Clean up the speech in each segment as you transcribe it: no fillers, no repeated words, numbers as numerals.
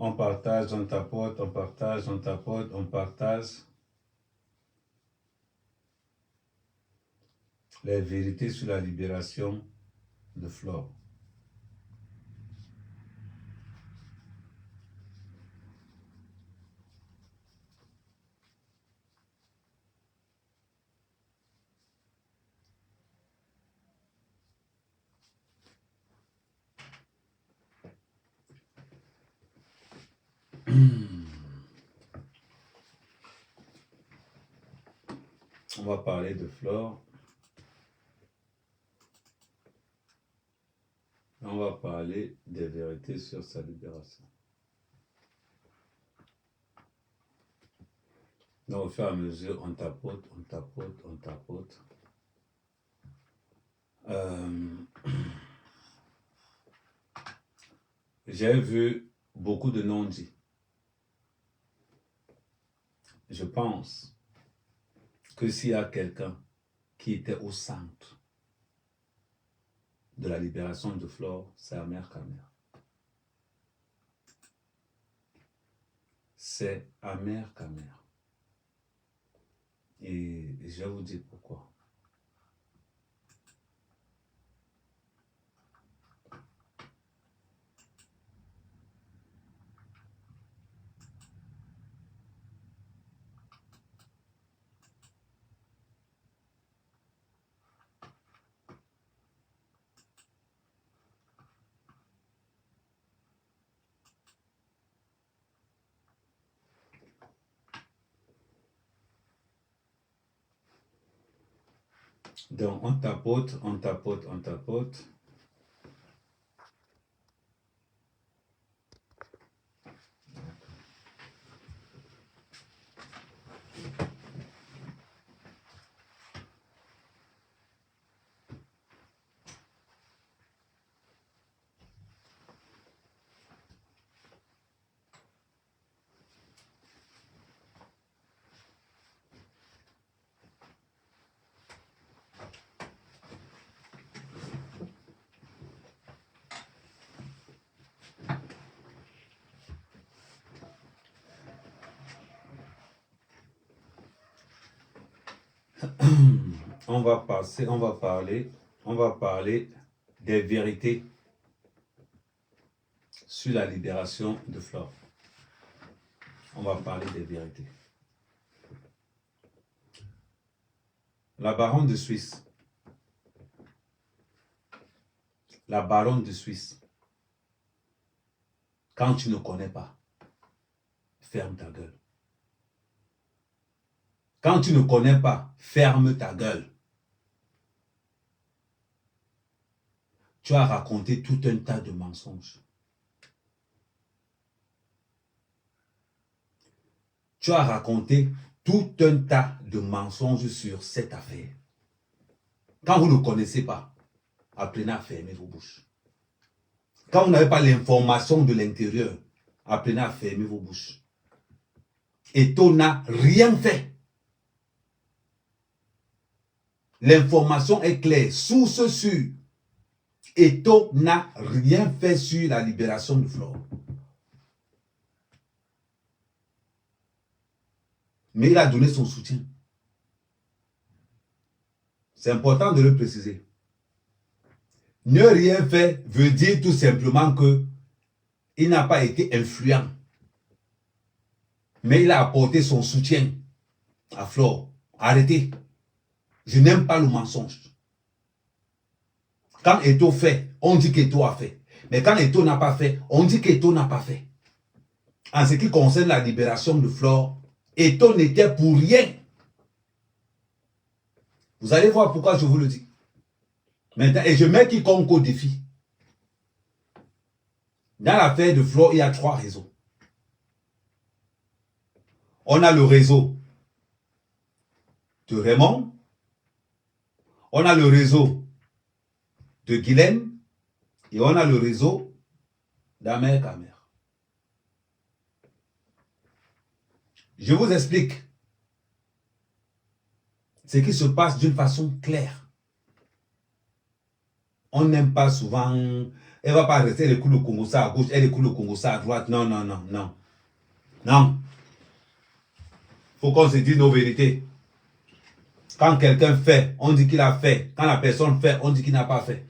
On partage, on tapote, on partage, on tapote, on partage. Les vérités sur la libération de Flore. On va parler de Flore. On va parler des vérités sur sa libération. Donc, au fur et à mesure, on tapote, on tapote, on tapote. J'ai vu beaucoup de non-dits. Je pense que s'il y a quelqu'un qui était au centre de la libération de Flore, c'est Amer Kamer. C'est Amer Kamer. Et je vais vous dire pourquoi. Donc, on tapote, on tapote, on tapote. On va parler des vérités sur la libération de Flore. On va parler des vérités. La baronne de Suisse. La baronne de Suisse. Quand tu ne connais pas, ferme ta gueule. Quand tu ne connais pas, ferme ta gueule. Tu as raconté tout un tas de mensonges. Tu as raconté tout un tas de mensonges sur cette affaire. Quand vous ne connaissez pas, apprenez à fermer vos bouches. Quand vous n'avez pas l'information de l'intérieur, apprenez à fermer vos bouches. Eto n'a rien fait. L'information est claire, source sûre. Eto n'a rien fait sur la libération de Flore. Mais il a donné son soutien. C'est important de le préciser. Ne rien faire veut dire tout simplement que il n'a pas été influent. Mais il a apporté son soutien à Flore. Arrêtez. Je n'aime pas le mensonge. Quand Eto fait, on dit qu'Eto a fait. Mais quand Eto n'a pas fait, on dit qu'Eto n'a pas fait. En ce qui concerne la libération de Flore, Eto n'était pour rien. Vous allez voir pourquoi je vous le dis. Maintenant, et je mets quiconque au défi. Dans l'affaire de Flore, il y a 3 réseaux. On a le réseau de Raymond. On a le réseau de Guylaine. Et on a le réseau d'Amer Kamer. Je vous explique ce qui se passe d'une façon claire. On n'aime pas souvent Elle ne va pas rester, elle écoute le Congo ça à gauche, elle écoute le Congo ça à droite. Non, non, non, non. Non. Il faut qu'on se dise nos vérités. Quand quelqu'un fait, on dit qu'il a fait. Quand la personne fait, on dit qu'il n'a pas fait.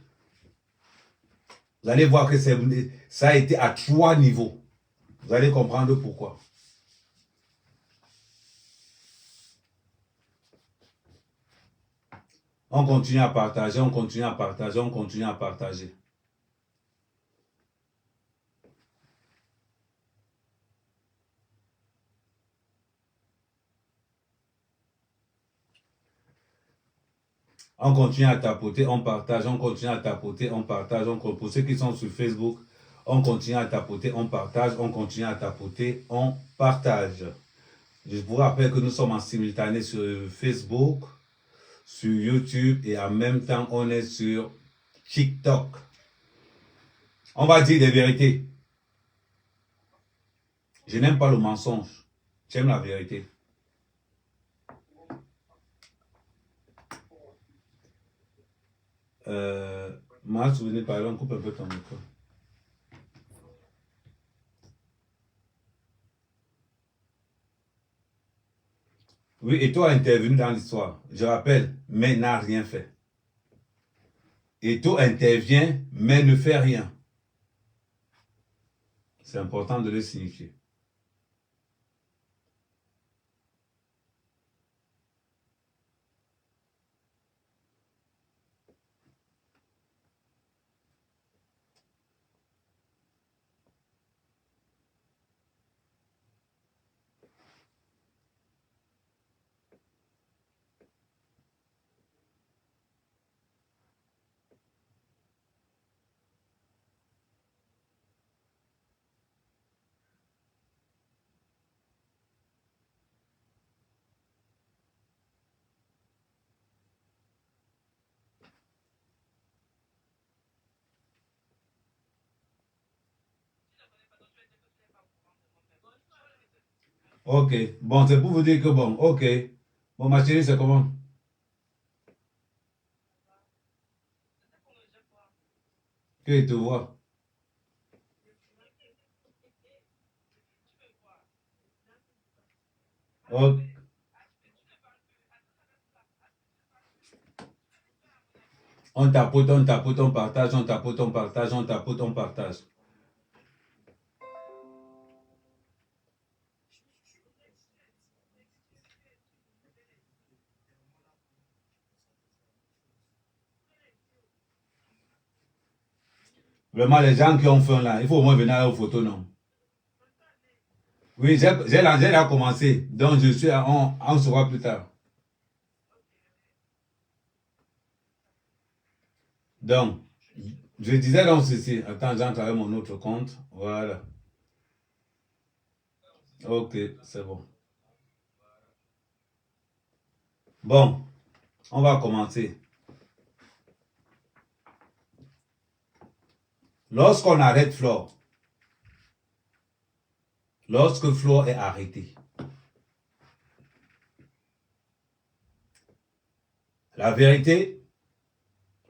Vous allez voir que ça a été à 3 niveaux. Vous allez comprendre pourquoi. On continue à partager, on continue à partager, on continue à partager. On continue à tapoter, on partage, on continue à tapoter, on partage. Pour ceux qui sont sur Facebook, on continue à tapoter, on partage, on continue à tapoter, on partage. Je vous rappelle que nous sommes en simultané sur Facebook, sur YouTube et en même temps, on est sur TikTok. On va dire des vérités. Je n'aime pas le mensonge. J'aime la vérité. Moi, vous venez parler, on coupe un peu ton micro. Oui, Eto'o a intervenu dans l'histoire. Je rappelle, mais n'a rien fait. Eto'o intervient, mais ne fait rien. C'est important de le signifier. Ok, bon, c'est pour vous dire que bon, ok. Bon, ma chérie, c'est comment? Que te voit. Ok. On tapote, on tapote, on partage, on tapote, on partage, on tapote, on partage. Vraiment, les gens qui ont faim là, il faut au moins venir aux photos, non? Oui, j'ai là commencé. Donc, on se voit plus tard. Donc, je disais donc ceci. Attends, j'entre avec mon autre compte. Voilà. Ok, c'est bon. Bon, on va commencer. Lorsqu'on arrête Flore, lorsque Flore est arrêté, la vérité,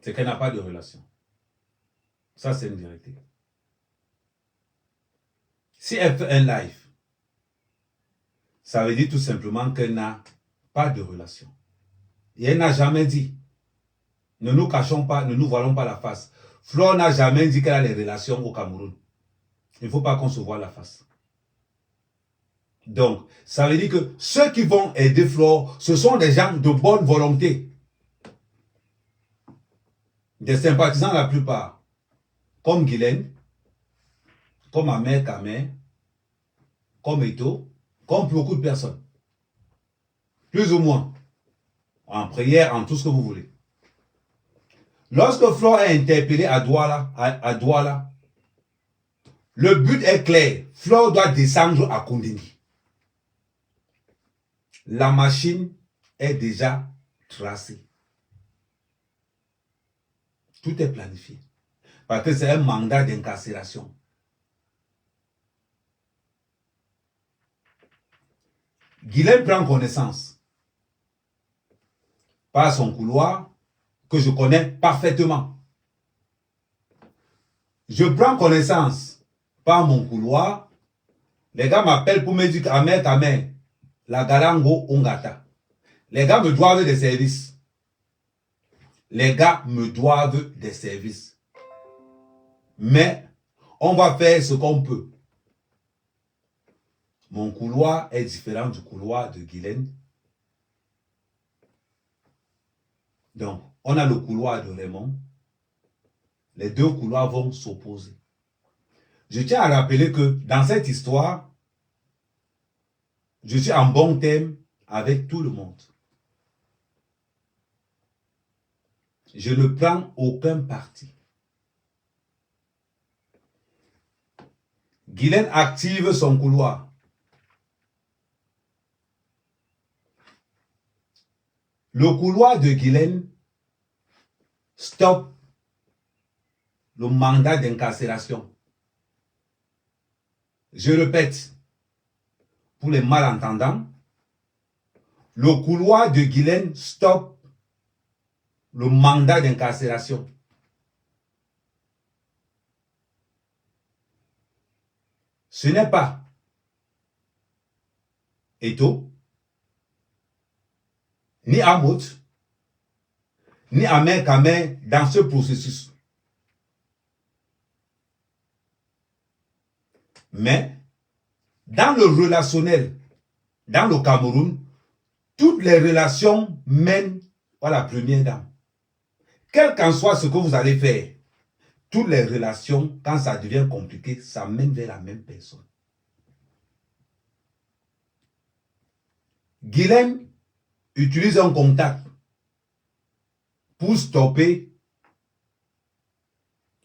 c'est qu'elle n'a pas de relation. Ça, c'est une vérité. Si elle fait un live, ça veut dire tout simplement qu'elle n'a pas de relation. Et elle n'a jamais dit, ne nous cachons pas, ne nous voilons pas la face. Flore n'a jamais dit qu'elle a des relations au Cameroun. Il ne faut pas qu'on se voie la face. Donc, ça veut dire que ceux qui vont aider Flore, ce sont des gens de bonne volonté. Des sympathisants la plupart. Comme Guylaine, comme Ahmed Kamer, comme Eto'o, comme beaucoup de personnes. Plus ou moins. En prière, en tout ce que vous voulez. Lorsque Flore est interpellé à Douala, le but est clair. Flore doit descendre à Kondini. La machine est déjà tracée. Tout est planifié. Parce que c'est un mandat d'incarcération. Guylaine prend connaissance par son couloir que je connais parfaitement. Je prends connaissance par mon couloir. Les gars m'appellent pour me dire Kamer, la Galango Ongata. Les gars me doivent des services. Les gars me doivent des services. Mais on va faire ce qu'on peut. Mon couloir est différent du couloir de Guylaine. Donc, on a le couloir de Raymond. Les deux couloirs vont s'opposer. Je tiens à rappeler que dans cette histoire, je suis en bon terme avec tout le monde. Je ne prends aucun parti. Guylaine active son couloir. Le couloir de Guylaine stoppe le mandat d'incarcération. Je répète, pour les malentendants, le couloir de Guylaine stoppe le mandat d'incarcération. Ce n'est pas Eto, ni Amot, ni Amer Kamer dans ce processus. Mais, dans le relationnel, dans le Cameroun, toutes les relations mènent à la première dame. Quel qu'en soit ce que vous allez faire, toutes les relations, quand ça devient compliqué, ça mène vers la même personne. Guylaine utilise un contact pour stopper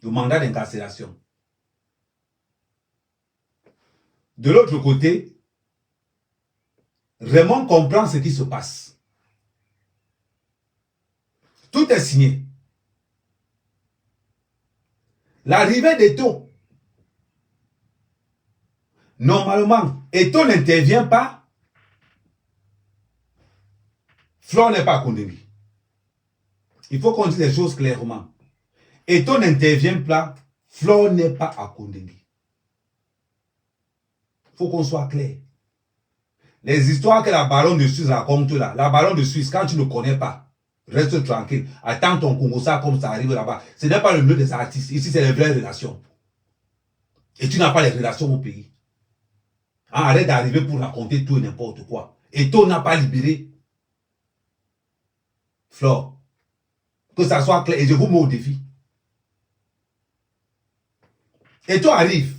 le mandat d'incarcération. De l'autre côté, Raymond comprend ce qui se passe. Tout est signé. L'arrivée d'Eto, normalement, Eto n'intervient pas. Flore n'est pas à Kondengui. Il faut qu'on dise les choses clairement. Eto n'intervient pas. Flore n'est pas à Kondengui. Il faut qu'on soit clair. Les histoires que la baronne de Suisse raconte là, la baronne de Suisse, quand tu ne connais pas, reste tranquille. Attends ton Congo ça comme ça arrive là-bas. Ce n'est pas le milieu des artistes. Ici, c'est les vraies relations. Et tu n'as pas les relations au pays. Arrête d'arriver pour raconter tout et n'importe quoi. Eto n'a pas libéré Flore. Que ça soit clair. Et je vous mets au défi. Eto arrive.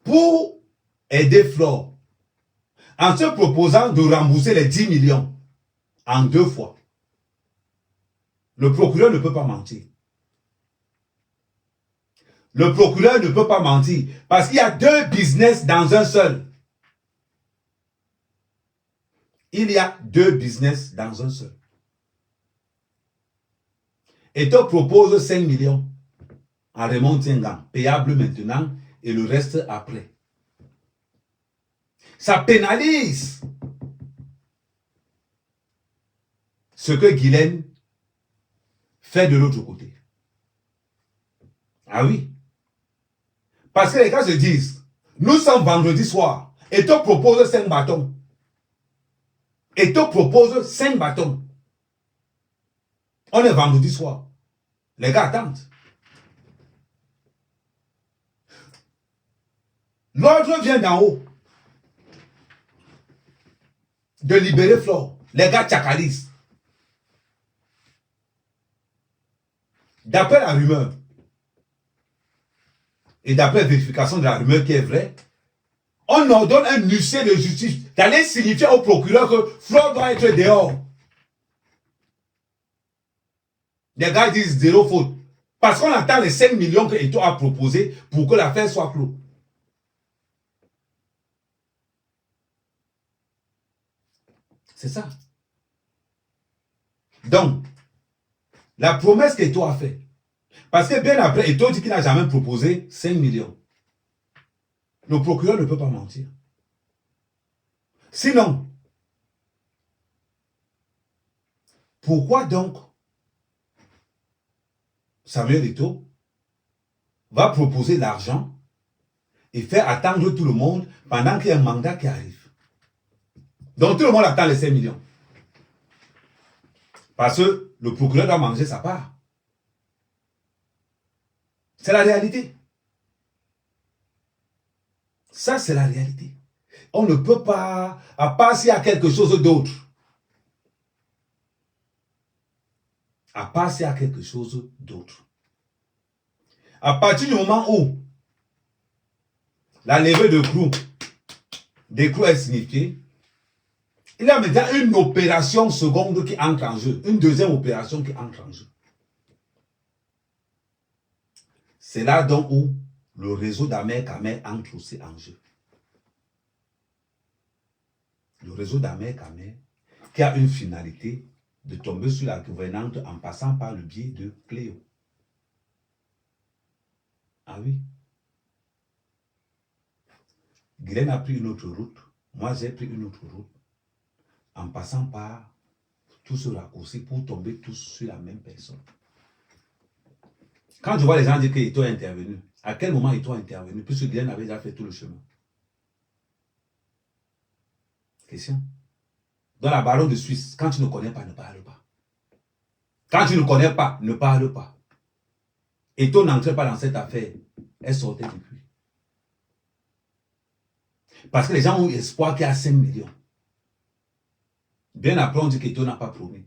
Pour aider Flore, en se proposant de rembourser les 10 millions en 2 fois. Le procureur ne peut pas mentir. Le procureur ne peut pas mentir parce qu'il y a 2 business dans un seul. Il y a 2 business dans un seul. Et te propose 5 millions en Raymond Tiengang, payable maintenant et le reste après. Ça pénalise ce que Guylaine fait de l'autre côté. Ah oui. Parce que les gars se disent, nous sommes vendredi soir et te propose 5 bâtons. Et te propose 5 bâtons. On est vendredi soir. Les gars attendent. L'ordre vient d'en haut. De libérer Flore. Les gars tchakalisent. D'après la rumeur, et d'après la vérification de la rumeur qui est vraie, on ordonne un huissier de justice d'aller signifier au procureur que Flore doit être dehors. Les gars disent 0 faute. Parce qu'on attend les 5 millions que Eto a proposé pour que l'affaire soit close. C'est ça. Donc, la promesse qu'Eto a faite, parce que bien après, Eto dit qu'il n'a jamais proposé 5 millions. Le procureur ne peut pas mentir. Sinon, Pourquoi donc Samuel Eto'o va proposer l'argent et faire attendre tout le monde pendant qu'il y a un mandat qui arrive? Donc tout le monde attend les 5 millions. Parce que le procureur doit manger sa part. C'est la réalité. Ça, c'est la réalité. On ne peut pas, à part s'il y a quelque chose d'autre. À part s'il y a quelque chose d'autre. À partir du moment où la levée de des clous est signifiée, il y a maintenant une opération seconde qui entre en jeu. Une deuxième opération qui entre en jeu. C'est là donc où le réseau d'Ahmed Kamer entre aussi en jeu. Le réseau d'Ahmed Kamer qui a une finalité de tomber sur la gouvernante en passant par le biais de Cléo. Ah oui. Guylaine a pris une autre route. Moi, j'ai pris une autre route. En passant par tout ce raccourci pour tomber tous sur la même personne. Quand je vois les gens dire qu'ils sont intervenus, à quel moment ils sont intervenus puisque Guylaine avait déjà fait tout le chemin? Question. Dans la baronne de Suisse, quand tu ne connais pas, ne parle pas. Quand tu ne connais pas, ne parle pas. Et toi n'entrez pas dans cette affaire. Elle sortait depuis. Parce que les gens ont espoir qu'il y a 5 millions. Bien après, on dit qu'Eto n'a pas promis.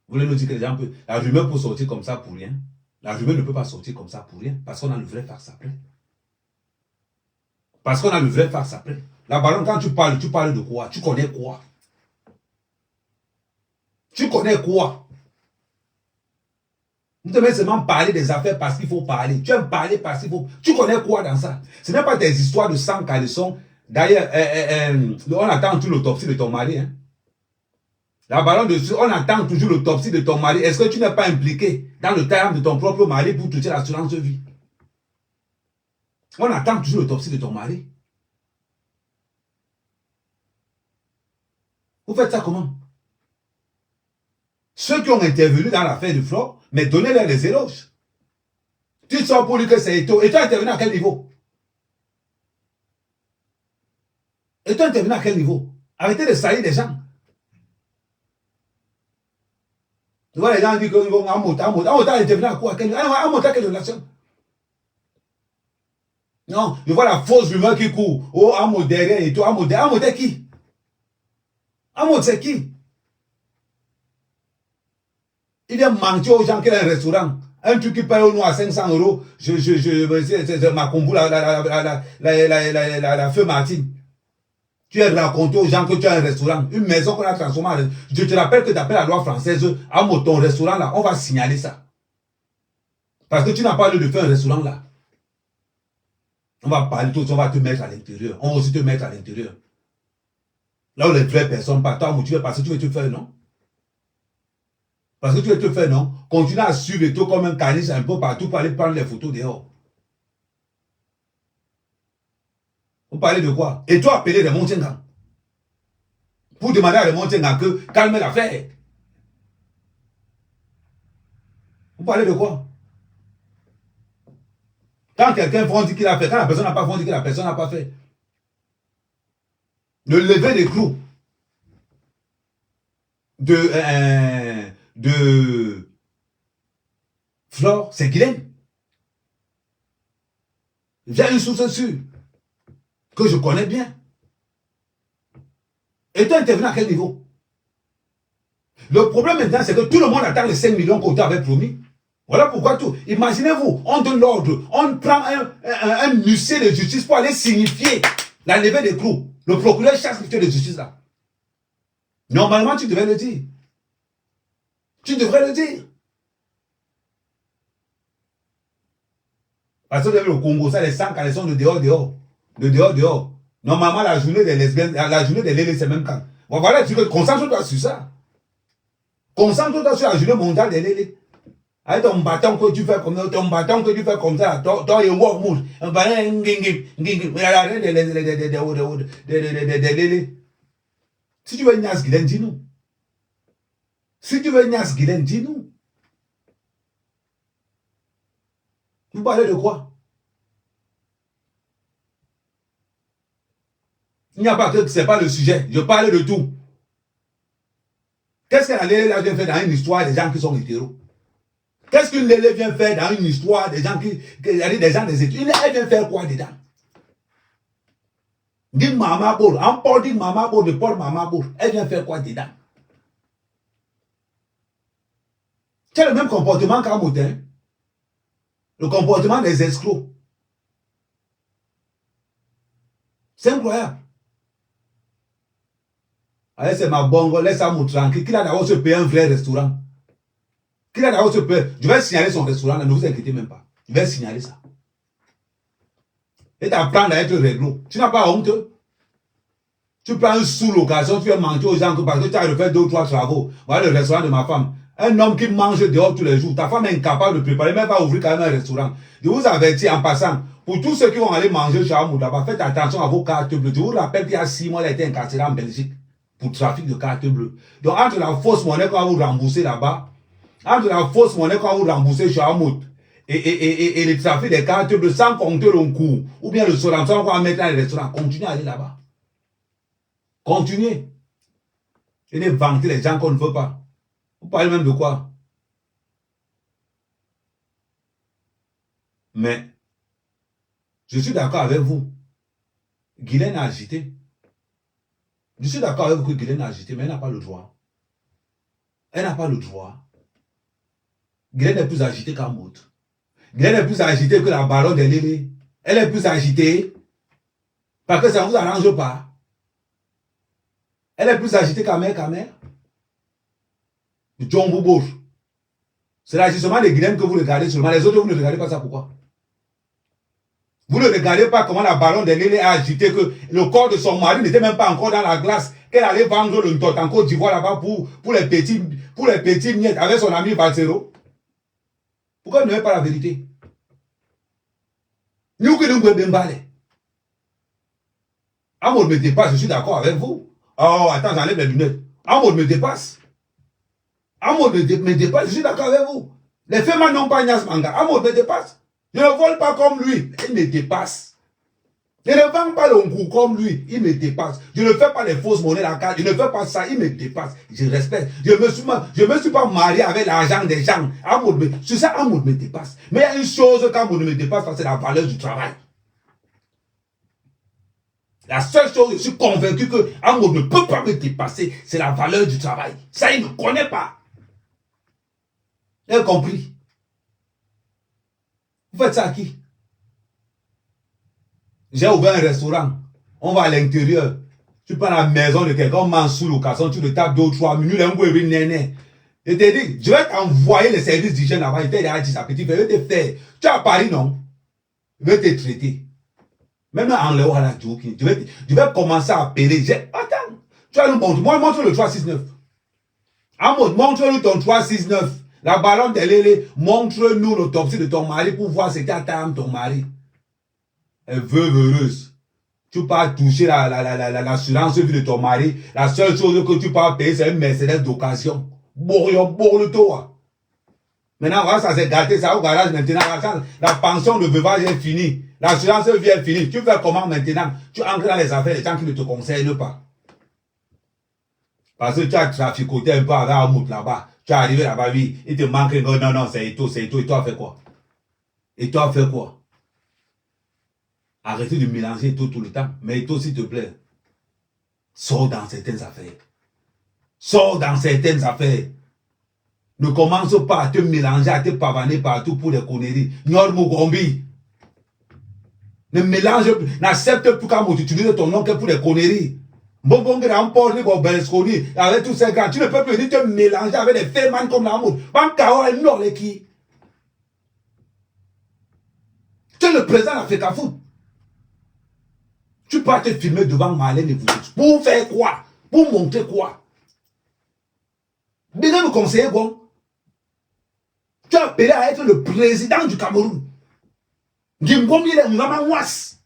Vous voulez nous dire que les gens peuvent... La rumeur peut sortir comme ça pour rien. La rumeur ne peut pas sortir comme ça pour rien. Parce qu'on a le vrai farce après. Parce qu'on a le vrai farce après. La baronne, quand tu parles de quoi? Tu connais quoi? Tu connais quoi? Vous devez seulement parler des affaires parce qu'il faut parler. Tu aimes parler parce qu'il faut... Tu connais quoi dans ça? Ce n'est pas des histoires de sang caleçon. D'ailleurs, on attend toujours l'autopsie de ton mari. Hein? La baronne de Suisse, on attend toujours l'autopsie de ton mari. Est-ce que tu n'es pas impliqué dans le terme de ton propre mari pour toucher l'assurance de vie? On attend toujours l'autopsie de ton mari. Vous faites ça comment? Ceux qui ont intervenu dans l'affaire de Flore, mais donnez-leur les éloges. Tu sors pour lui que c'est Eto'o. Et tu as intervenu à quel niveau? Et tu as intervenu à quel niveau? Arrêtez de salir des gens. Tu vois les gens disent que Amota a intervenu à quoi? Amota, quelle relation? Non, je vois la fausse rumeur qui court. Oh, Amota derrière et tout. Amota qui? Amota c'est qui? Il vient mentir aux gens qu'il a un restaurant. Un truc qui paye au noir à 500 €. C'est ma combo, la feu Martine. Tu as raconté aux gens que tu as un restaurant, une maison qu'on a transformée en... Je te rappelle que d'après la loi française, à ton restaurant là, on va signaler ça. Parce que tu n'as pas lieu de faire un restaurant là. On va parler tout, on va te mettre à l'intérieur. On va aussi te mettre à l'intérieur. Là où les vraies personnes partent, toi, tu veux parce que tu veux te faire, non? Parce que tu veux te faire, non? Continue à suivre et tout comme un caniche un peu partout pour aller prendre les photos dehors. Vous parlez de quoi? Et toi, appelez les Montenegans. Pour demander à les Montenegans que calme l'affaire. Vous parlez de quoi? Quand quelqu'un dit qu'il a fait, quand la personne n'a pas dit que la personne n'a pas fait. Le lever des clous de Flore, c'est Guylaine. J'ai une source sûre que je connais bien. Et tu intervenu à quel niveau? Le problème maintenant, c'est que tout le monde attend les 5 millions qu'on t'avait promis. Voilà pourquoi tout. Imaginez-vous, on donne l'ordre, on prend un huissier de justice pour aller signifier la levée des clous. Le procureur chasse l'huissier de justice là. Normalement, tu devais le dire. Tu devrais le dire. Parce que le Congo, ça, les 100 quand elles sont de dehors. De dehors. Normalement, la journée des lesbiennes, la journée des lélés, c'est même quand. Bon, voilà, tu concentre-toi sur ça. Concentre-toi sur la journée mondiale des lélés. Avec ton bâton que tu fais comme ça, toi et un mouche, un bâton, des lélés. Si tu veux une as, dis-nous. Si tu veux Nias Guilaine, dis-nous. Vous parlez de quoi? Il n'y a pas que c'est pas le sujet. Je parle de tout. Qu'est-ce qu'un Lélé vient faire dans une histoire des gens qui sont hétéros? Qu'est-ce qu'une Lélé vient faire dans une histoire des gens des gens des études? Elle vient faire quoi dedans? Dis Maman Bour, en port dit Maman Bour, de port Maman Bour. Elle vient faire quoi dedans? C'est le même comportement qu'un Moutin. Le comportement des escrocs. C'est incroyable. Allez, c'est ma bongo, laisse-moi moutre tranquille. Qu'il a d'abord se payer un vrai restaurant. Qu'il a d'abord se payer. Je vais signaler son restaurant, ne vous inquiétez même pas. Je vais signaler ça. Et t'apprendre à être réglo. Tu n'as pas honte. Tu prends une sous-location, tu vas manger aux gens parce que tu as refait 2 ou 3 travaux. Voilà le restaurant de ma femme. Un homme qui mange dehors tous les jours. Ta femme est incapable de préparer, même pas ouvrir quand même un restaurant. Je vous avertis en passant. Pour tous ceux qui vont aller manger chez Amour là-bas, faites attention à vos cartes bleues. Je vous rappelle qu'il y a 6 mois, elle a été incarcérée en Belgique pour trafic de cartes bleues. Donc, entre la fausse monnaie qu'on va vous rembourser là-bas, entre la fausse monnaie qu'on va vous rembourser chez Amour et le trafic des cartes bleues sans compter le coût, ou bien le sorançon qu'on va mettre dans les restaurants, continuez à aller là-bas. Continuez. Et ne vanter les gens qu'on ne veut pas. Vous parlez même de quoi? Mais, je suis d'accord avec vous. Guilaine a agité. Je suis d'accord avec vous que Guilaine a agité, mais elle n'a pas le droit. Elle n'a pas le droit. Guilaine est plus agitée qu'un autre. Guilaine est plus agitée que la baronne des Lélé. Elle est plus agitée parce que ça ne vous arrange pas. Elle est plus agitée qu'à mère. John Boubour. C'est l'agissement de Guilaine que vous regardez seulement. Les autres, vous ne regardez pas ça. Pourquoi? Vous ne regardez pas comment la baronne de Lélé a agité que le corps de son mari n'était même pas encore dans la glace, qu'elle allait vendre le tot en Côte d'Ivoire là-bas pour les petits miettes avec son ami Valsero. Pourquoi vous n'avez pas la vérité? Nous que nous pouvons parler. Amour me dépasse, je suis d'accord avec vous. Oh, attends, j'enlève les lunettes. Amour me dépasse. Amour me dépasse, je suis d'accord avec vous. Les femmes n'ont pas Nias Manga. Amour me dépasse. Je ne vole pas comme lui. Il me dépasse. Je ne vends pas le coup comme lui. Il me dépasse. Je ne fais pas les fausses monnaies la carte. Je ne fais pas ça. Il me dépasse. Je respecte. Je me suis pas marié avec l'argent des gens. Sur ça, Amour me dépasse. Mais il y a une chose qu'Amour ne me dépasse pas, c'est la valeur du travail. La seule chose, je suis convaincu que Amour ne peut pas me dépasser, c'est la valeur du travail. Ça, il ne connaît pas. Vous avez compris? Vous faites ça à qui? J'ai ouvert un restaurant. On va à l'intérieur. Tu prends la maison de quelqu'un, on mange sous location, tu le tapes 2 ou 3 minutes, je te dis, je vais t'envoyer les services d'hygiène là-bas. Il t'a dit ça, petit frère, je vais te faire. Tu es à Paris, non? Je vais te traiter. Même en Léo à la joke, je vais commencer à appeler. Attends, tu as le montre. Moi, montre le 369. Amour, montre-nous ton 369. La baronne de Lélé, montre-nous l'autopsie de ton mari pour voir ce qu'attend ton mari. Elle veut heureuse. Tu peux toucher l'assurance vie de ton mari. La seule chose que tu peux payer, c'est une Mercedes d'occasion. Bourre toi. Maintenant, voilà, ça s'est gâté, ça au garage maintenant. La pension de veuvage est finie. L'assurance vie est finie. Tu fais comment maintenant? Tu entres dans les affaires des gens qui ne te concernent pas. Parce que tu as traficoté un peu avec Amout là-bas. Tu es arrivé là-bas, oui. Il te manque un gars. Non, c'est Eto. Et toi, fait quoi? Et toi, fait quoi? Arrêtez de mélanger tout le temps. Mais Eto, s'il te plaît, sors dans certaines affaires. Sors dans certaines affaires. Ne commence pas à te mélanger, à te pavaner partout pour des conneries. Normo Gombi. Ne mélange, n'accepte plus quand tu utilises ton nom que pour des conneries. Bon grand port, avec tous ces gars. Tu ne peux plus venir te mélanger avec des fémans comme l'amour. Tu es le président de l'Afrique Foot. Tu peux te filmer devant Marlène et vous. Pour faire quoi? Pour montrer quoi? Bien me conseiller quoi? Tu as appelé à être le président du Cameroun. Gimgomi est Mlamangwas.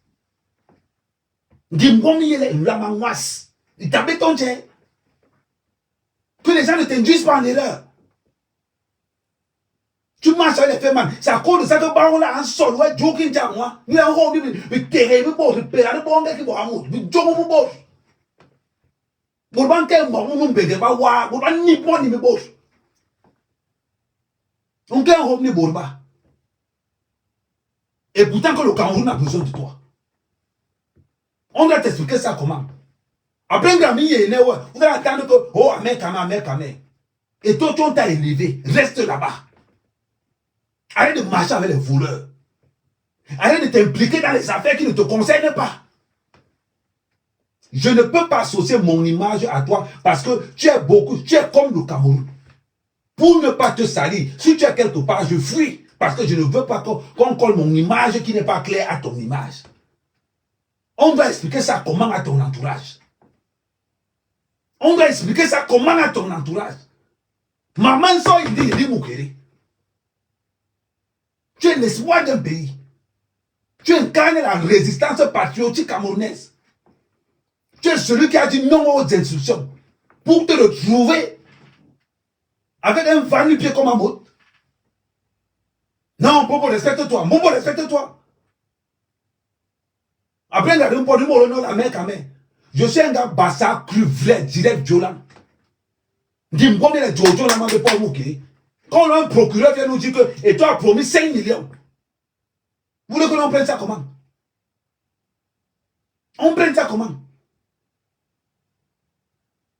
Gimgomi est Mlamangwas. Il t'a ton tien. Que les gens ne t'induisent pas en erreur. Tu marches avec les femmes, c'est à cause de ça que on a un sol, ouais, joking, tiens, moi. Nous avons mais terre, mais bon, mais bon, qui va amour, mais jomo, mon boss. Bon, ban quel mort, mon bébé, pas wa, bon, ni bon, ni me boss. On gagne revenu Borba. Et pourtant que le Cameroun a besoin de toi. On doit t'expliquer ça comment. Après, vous allez attendre que, oh, Amen. Et toi, on t'a élevé, reste là-bas. Arrête de marcher avec les voleurs. Arrête de t'impliquer dans les affaires qui ne te concernent pas. Je ne peux pas associer mon image à toi parce que tu es comme le Cameroun. Pour ne pas te salir, si tu es quelque part, je fuis. Parce que je ne veux pas qu'on colle mon image qui n'est pas claire à ton image. On doit expliquer ça comment à ton entourage. On doit expliquer ça comment à ton entourage. Maman so il dit Moukéré. Tu es l'espoir d'un pays. Tu incarnes la résistance patriotique camerounaise. Tu es celui qui a dit non aux instructions. Pour te retrouver avec un va-nu-pied comme un mot. Non, Bobo, respecte-toi. Bobo, respecte-toi. Après, il a dit, la main quand même. Je suis un gars bassa, cruvelé, direct, violent. Dis-moi, les Jojo, la main de Paul Mouké. Quand un procureur vient nous dire que, et toi as promis 5 millions. Vous voulez que l'on prenne ça comment? On prenne ça comment?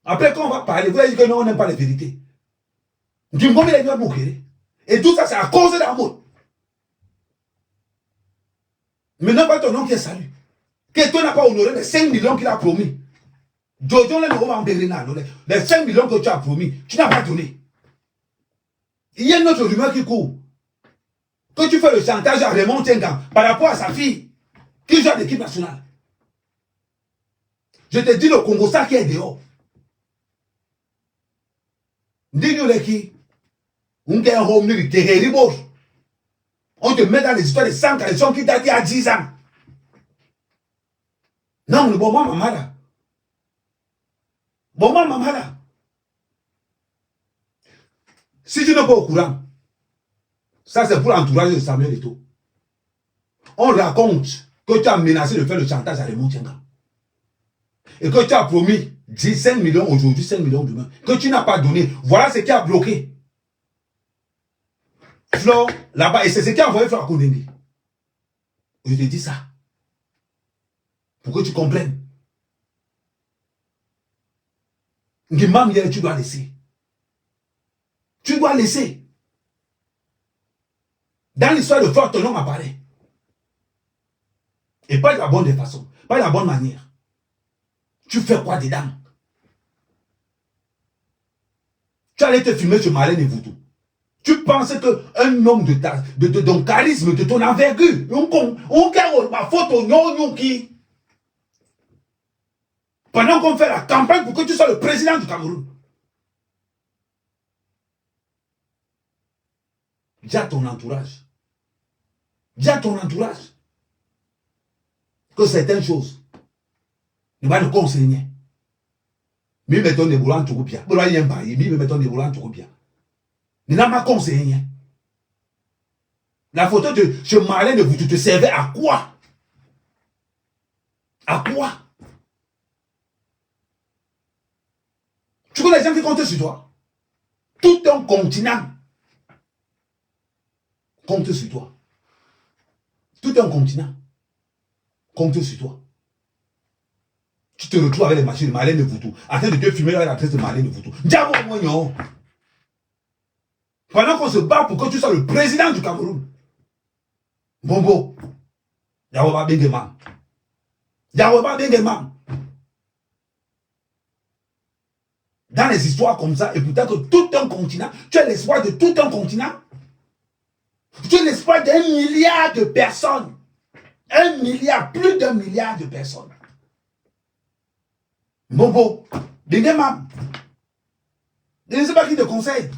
Après, quand on va parler, vous allez dire que non, on n'aime pas les vérités. Dis-moi, les gens Mouké. Et tout ça, c'est à cause d'amour. Mais non pas ton nom qui est salut. Que toi n'as pas honoré les 5 millions qu'il a promis. Jojo, les 5 millions que tu as promis, tu n'as pas donné. Il y a une autre rumeur qui court. Que tu fais le chantage à Raymond Tengan par rapport à sa fille qui joue à l'équipe nationale. Je te dis le Congo, ça qui est dehors. Dis-nous les qui. On te met dans les histoires de 100 traditions qui datent il y a 10 ans. Non, le bon maman là. Bon maman là. Si tu n'es pas au courant, ça c'est pour l'entourage de Samuel Eto'o. On raconte que tu as menacé de faire le chantage à Raymond Tienga. Et que tu as promis 15 millions aujourd'hui, 5 millions demain. Que tu n'as pas donné. Voilà ce qui a bloqué. Flo, là-bas, et c'est ce qui a envoyé Flo à Kondengui. Je te dis ça. Pour que tu comprennes. Ngimam, tu dois laisser. Tu dois laisser. Dans l'histoire de Flo, ton nom apparaît. Et pas de la bonne façon. Pas de la bonne manière. Tu fais quoi dedans? Tu allais te filmer sur Marlène et Voutou. Tu penses qu'un homme de ton charisme, de ton envergure, on garde ma photo, non, qui. Pendant qu'on fait la campagne pour que tu sois le président du Cameroun. Dis à ton entourage. Dis à ton entourage que certaines choses ne vont nous conseiller. Mais mettons des boulons tout bien. Mais mettons des boulons tout bien. Il n'a pas conseillé. La photo de ce Marlène de vous te servait à quoi? À quoi? Tu connais les gens qui comptent sur toi? Tout un continent compte sur toi. Tout un continent compte sur toi. Tu te retrouves avec les machines de Marlène de Voutou, en train de te filmer avec l'adresse de Marlène de Voutou. Diabo moignon. Pendant qu'on se bat pour que tu sois le président du Cameroun. Bombo. Yawoba Bengeman. Yawoba Bengeman. Dans les histoires comme ça, et pourtant que tout un continent, tu es l'espoir de tout un continent. Tu es l'espoir d'1 milliard de personnes. 1 milliard, plus d'1 milliard de personnes. Bombo. Bengeman. Je ne sais pas qui te conseille.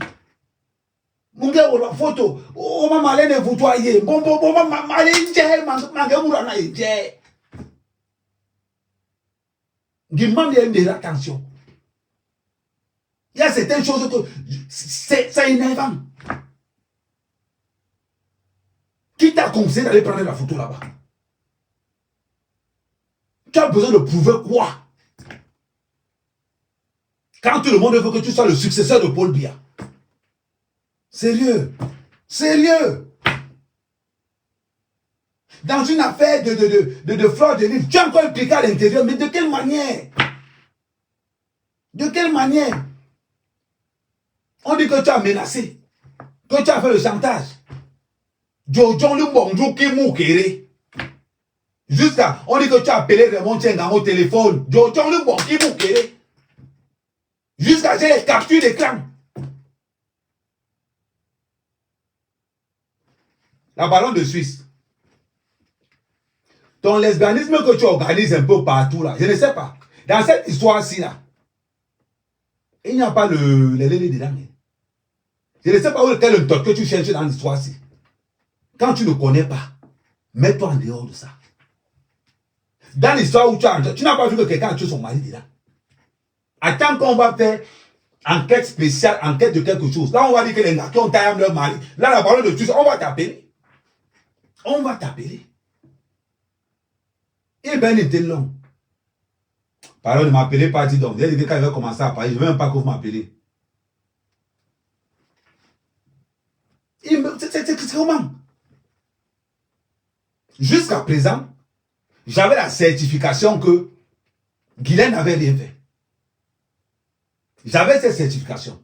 Mon gars, la photo, oh, ma malène est voutoyée. Bon, ma malène, ma gars, mourana est. Dis-moi, il y a une attention. Il y a certaines choses que c'est énervant. Qui t'a conseillé d'aller prendre la photo là-bas? Tu as besoin de prouver quoi? Quand tout le monde veut que tu sois le successeur de Paul Biya. Sérieux. Sérieux. Dans une affaire de fraude de livre, tu as encore impliqué à l'intérieur, mais de quelle manière? De quelle manière? On dit que tu as menacé, que tu as fait le chantage. Jusqu'à, on dit que tu as appelé Raymond Tchenga au téléphone. Jusqu'à j'ai les captures d'écran. La ballon de Suisse. Ton lesbianisme que tu organises un peu partout là, je ne sais pas. Dans cette histoire-ci là, il n'y a pas les lélés dedans. Je ne sais pas où est le tot que tu cherches dans l'histoire-ci. Quand tu ne connais pas, mets-toi en dehors de ça. Dans l'histoire où tu n'as pas vu que quelqu'un a tué son mari dedans. Attends qu'on va faire enquête spéciale, enquête de quelque chose. Là, on va dire que les gars qui ont taillé leur mari. Là, la parole de Suisse, on va t'appeler. On va t'appeler. Et ben, il était long. Pardon, ne m'appelez pas, dis donc. J'ai dit que quand il va commencer à parler, je ne veux même pas que vous m'appelez. C'est comment? Jusqu'à présent, j'avais la certification que Guylaine n'avait rien fait. J'avais cette certification.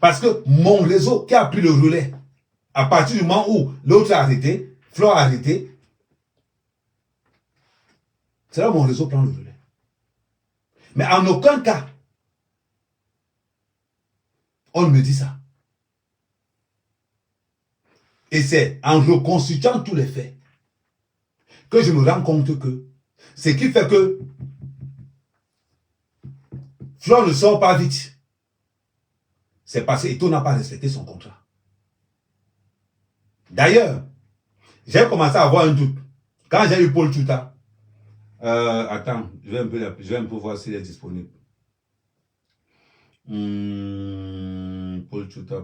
Parce que mon réseau qui a pris le relais, à partir du moment où l'autre a arrêté, Flo a arrêté, c'est là où mon réseau prend le relais. Mais en aucun cas, on me dit ça. Et c'est en reconstituant tous les faits que je me rends compte que ce qui fait que Flo ne sort pas vite, c'est parce qu'Eto n'a pas respecté son contrat. D'ailleurs, j'ai commencé à avoir un doute. Quand j'ai eu Paul Tchouta, attends, je vais un peu voir s'il est disponible. Paul Tchouta.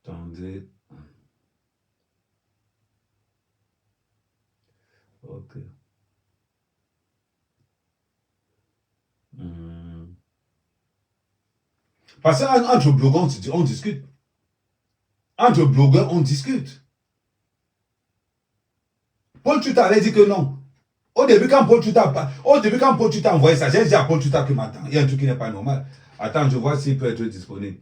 Attendez. Ok. Parce qu'entre blogueurs, on discute. Entre blogueurs, on discute. Paul Tchouta avait dit que non. Au début, quand Paul Tchouta a envoyé ça, j'ai dit à Paul Tchouta que m'attend. Il y a un truc qui n'est pas normal. Attends, je vois s'il peut être disponible.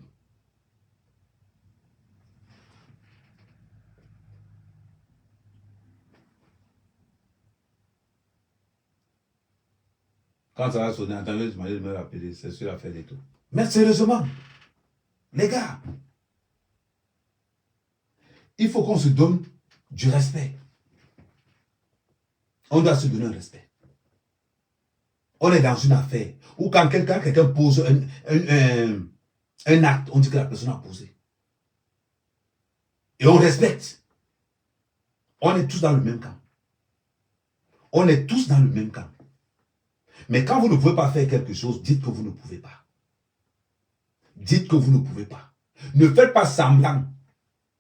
Quand ça va sonner, attendez, je vais me rappeler, c'est sur l'affaire des tout. Mais sérieusement, les gars, il faut qu'on se donne du respect. On doit se donner un respect. On est dans une affaire où quand quelqu'un pose un acte, on dit que la personne a posé. Et on respecte. On est tous dans le même camp. On est tous dans le même camp. Mais quand vous ne pouvez pas faire quelque chose, dites que vous ne pouvez pas. Dites que vous ne pouvez pas. Ne faites pas semblant.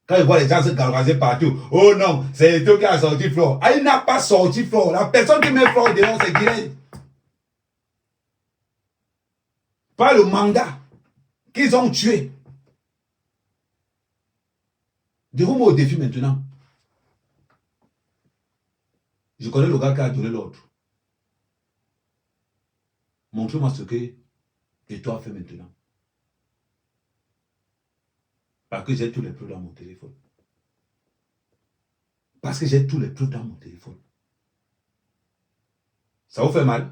Quand je vois les gens se galvaniser partout, oh non, c'est toi qui a sorti Flo. Ah, il n'a pas sorti Flo. La personne qui met Flo dehors, c'est Guylaine. Pas le manga qu'ils ont tué. Devons-moi au défi maintenant. Je connais le gars qui a donné l'ordre. Montre-moi ce que Eto a fait maintenant. Parce que j'ai tous les preuves dans mon téléphone. Parce que j'ai tous les preuves dans mon téléphone. Ça vous fait mal?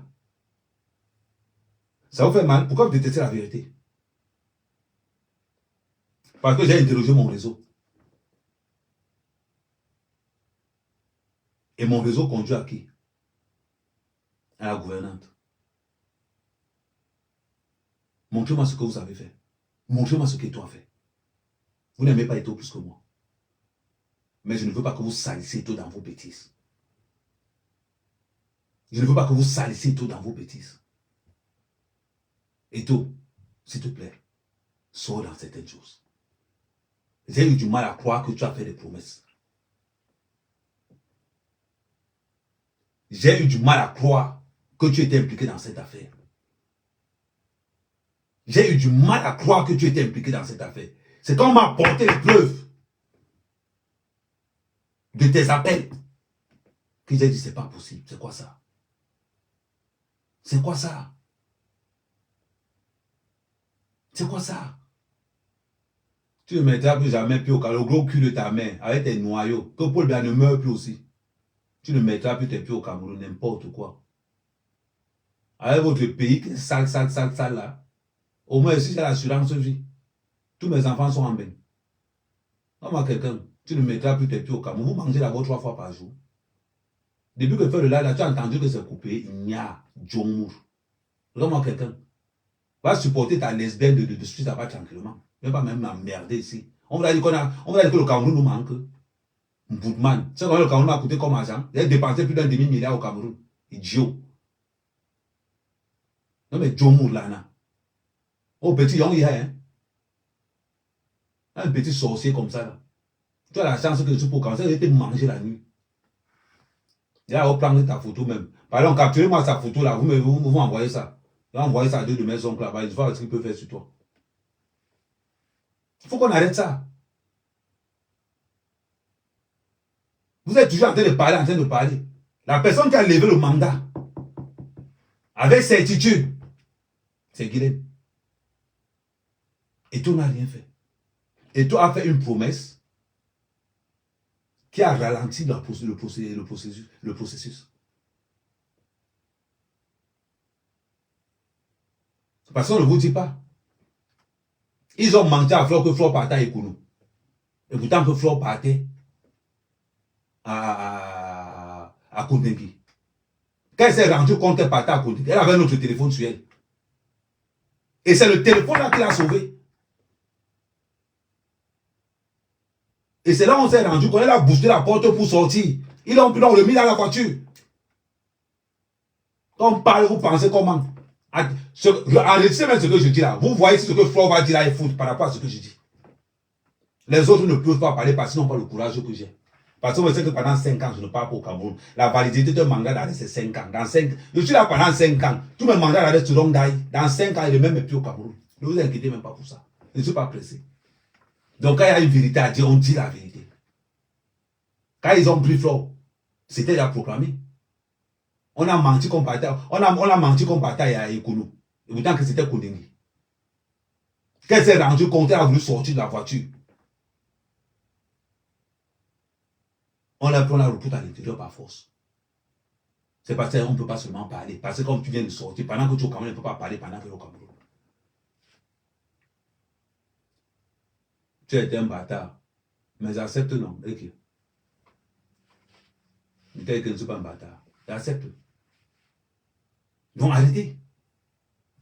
Ça vous fait mal? Pourquoi vous détestez la vérité? Parce que j'ai interrogé mon réseau. Et mon réseau conduit à qui? À la gouvernante. Montrez-moi ce que vous avez fait. Montrez-moi ce qu'Eto a fait. Vous n'aimez pas Eto plus que moi. Mais je ne veux pas que vous salissiez Eto dans vos bêtises. Je ne veux pas que vous salissiez tout dans vos bêtises. Et tout, s'il te plaît, sors dans certaines choses. J'ai eu du mal à croire que tu as fait des promesses. J'ai eu du mal à croire que tu étais impliqué dans cette affaire. J'ai eu du mal à croire que tu étais impliqué dans cette affaire. C'est quand on m'a apporté les preuves de tes appels que j'ai dit c'est pas possible. C'est quoi ça? C'est quoi ça? C'est quoi ça? Tu ne mettras plus jamais pied au camp, le gros cul de ta main, avec tes noyaux, que Paul Biya ne meurt plus aussi. Tu ne mettras plus tes pieds au Cameroun, n'importe quoi. Avec votre pays qui est sale, sale, sale, sale là, au moins ici j'ai l'assurance vie. Tous mes enfants sont en bain. Comment quelqu'un, tu ne mettras plus tes pieds au Cameroun, vous mangez d'abord 3 fois par jour. Depuis que fait le live, tu as entendu que c'est coupé, il n'y a Djomour. Comment quelqu'un va supporter ta lesbienne de suite à pas tranquillement. Même pas même m'emmerder ici. On va dire que le Cameroun nous manque. Boudman. C'est quand le Cameroun m'a coûté comme argent. Il a dépensé plus d'un demi-milliard au Cameroun. Idiot. Non mais Djomour là, là. Oh petit yon, il y a un petit sorcier comme ça là. Tu as la chance que je suis pour commencer, il a été mangé la nuit. Il a reprendre ta photo même. Pardon, capturez-moi sa photo là, vous m'envoyez ça. Il va envoyer ça à 2 de mes oncles là-bas, il va voir ce qu'il peut faire sur toi. Il faut qu'on arrête ça. Vous êtes toujours en train de parler. La personne qui a levé le mandat, avec certitude, c'est Guilhem. Et tout n'a rien fait. Et tout a fait une promesse qui a ralenti le processus. Parce qu'on ne vous dit pas. Ils ont menti à Flore que Flore partait à Ekounou. Et pourtant que Flore partait à Kondengui. Quand elle s'est rendue compte qu'elle partait à Kondengui, elle avait un autre téléphone sur elle. Et c'est le téléphone là qui l'a sauvée. Et c'est là où on s'est rendu compte, elle a boosté la porte pour sortir. Ils l'ont le mis dans la voiture. Quand on parle, vous pensez comment? Enregistrez même ce que je dis là. Vous voyez ce que Flore va dire là et foutre par rapport à ce que je dis. Les autres ne peuvent pas parler parce qu'ils n'ont pas le courage que j'ai. Parce que je sais que pendant 5 ans, je ne parle pas au Cameroun. La validité d'un mandat d'arrêt, c'est 5 ans. Je suis là pendant 5 ans. Tous mes mandats d'arrêt seront d'ailleurs. Dans 5 ans, il est même plus au Cameroun. Ne vous inquiétez même pas pour ça. Je ne suis pas pressé. Donc, quand il y a une vérité à dire, on dit la vérité. Quand ils ont pris Flore, c'était déjà proclamé. On a menti qu'on partait, on a menti qu'on partait à Ekounou. Et pourtant que c'était Kondengui. Quand elle s'est rendue compte, elle a voulu sortir de la voiture. On l'a repoussé à l'intérieur par force. C'est parce qu'on ne peut pas seulement parler. Parce que comme tu viens de sortir, pendant que tu es au Cameroun, on ne peut pas parler pendant que tu es au Cameroun. Tu es un bâtard. Mais j'accepte non. Ok. Je ne suis pas un bâtard. J'accepte. Donc arrêtez.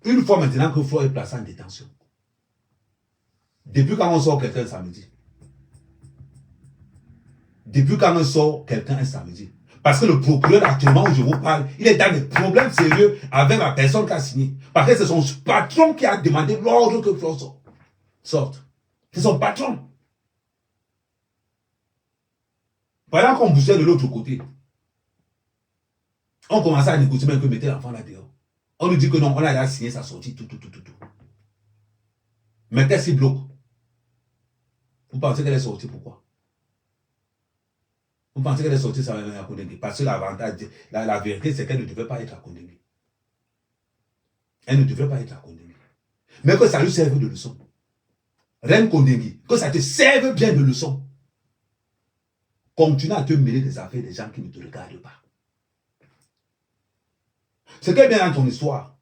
Une fois maintenant que Flore est placé en détention. Depuis quand on sort quelqu'un samedi. Depuis quand on sort quelqu'un un samedi. Parce que le procureur actuellement où je vous parle, il est dans des problèmes sérieux avec la personne qui a signé. Parce que c'est son patron qui a demandé l'ordre que Flore sorte. C'est son patron. Pendant qu'on bougeait de l'autre côté, on commençait à négocier même que mettre l'enfant là dehors. On nous dit que non, on a déjà signé sa sortie, tout. Mais qu'est-ce qui bloque? Vous pensez qu'elle est sortie pourquoi? Vous pensez qu'elle est sortie ça à Kondengui? Parce que l'avantage, la vérité, c'est qu'elle ne devait pas être à Kondengui. Elle ne devait pas être à Kondengui. Mais que ça lui serve de leçon. Reine Kondengui, que ça te serve bien de leçon. Continue à te mêler des affaires des gens qui ne te regardent pas. C'est qu'elle est bien dans ton histoire.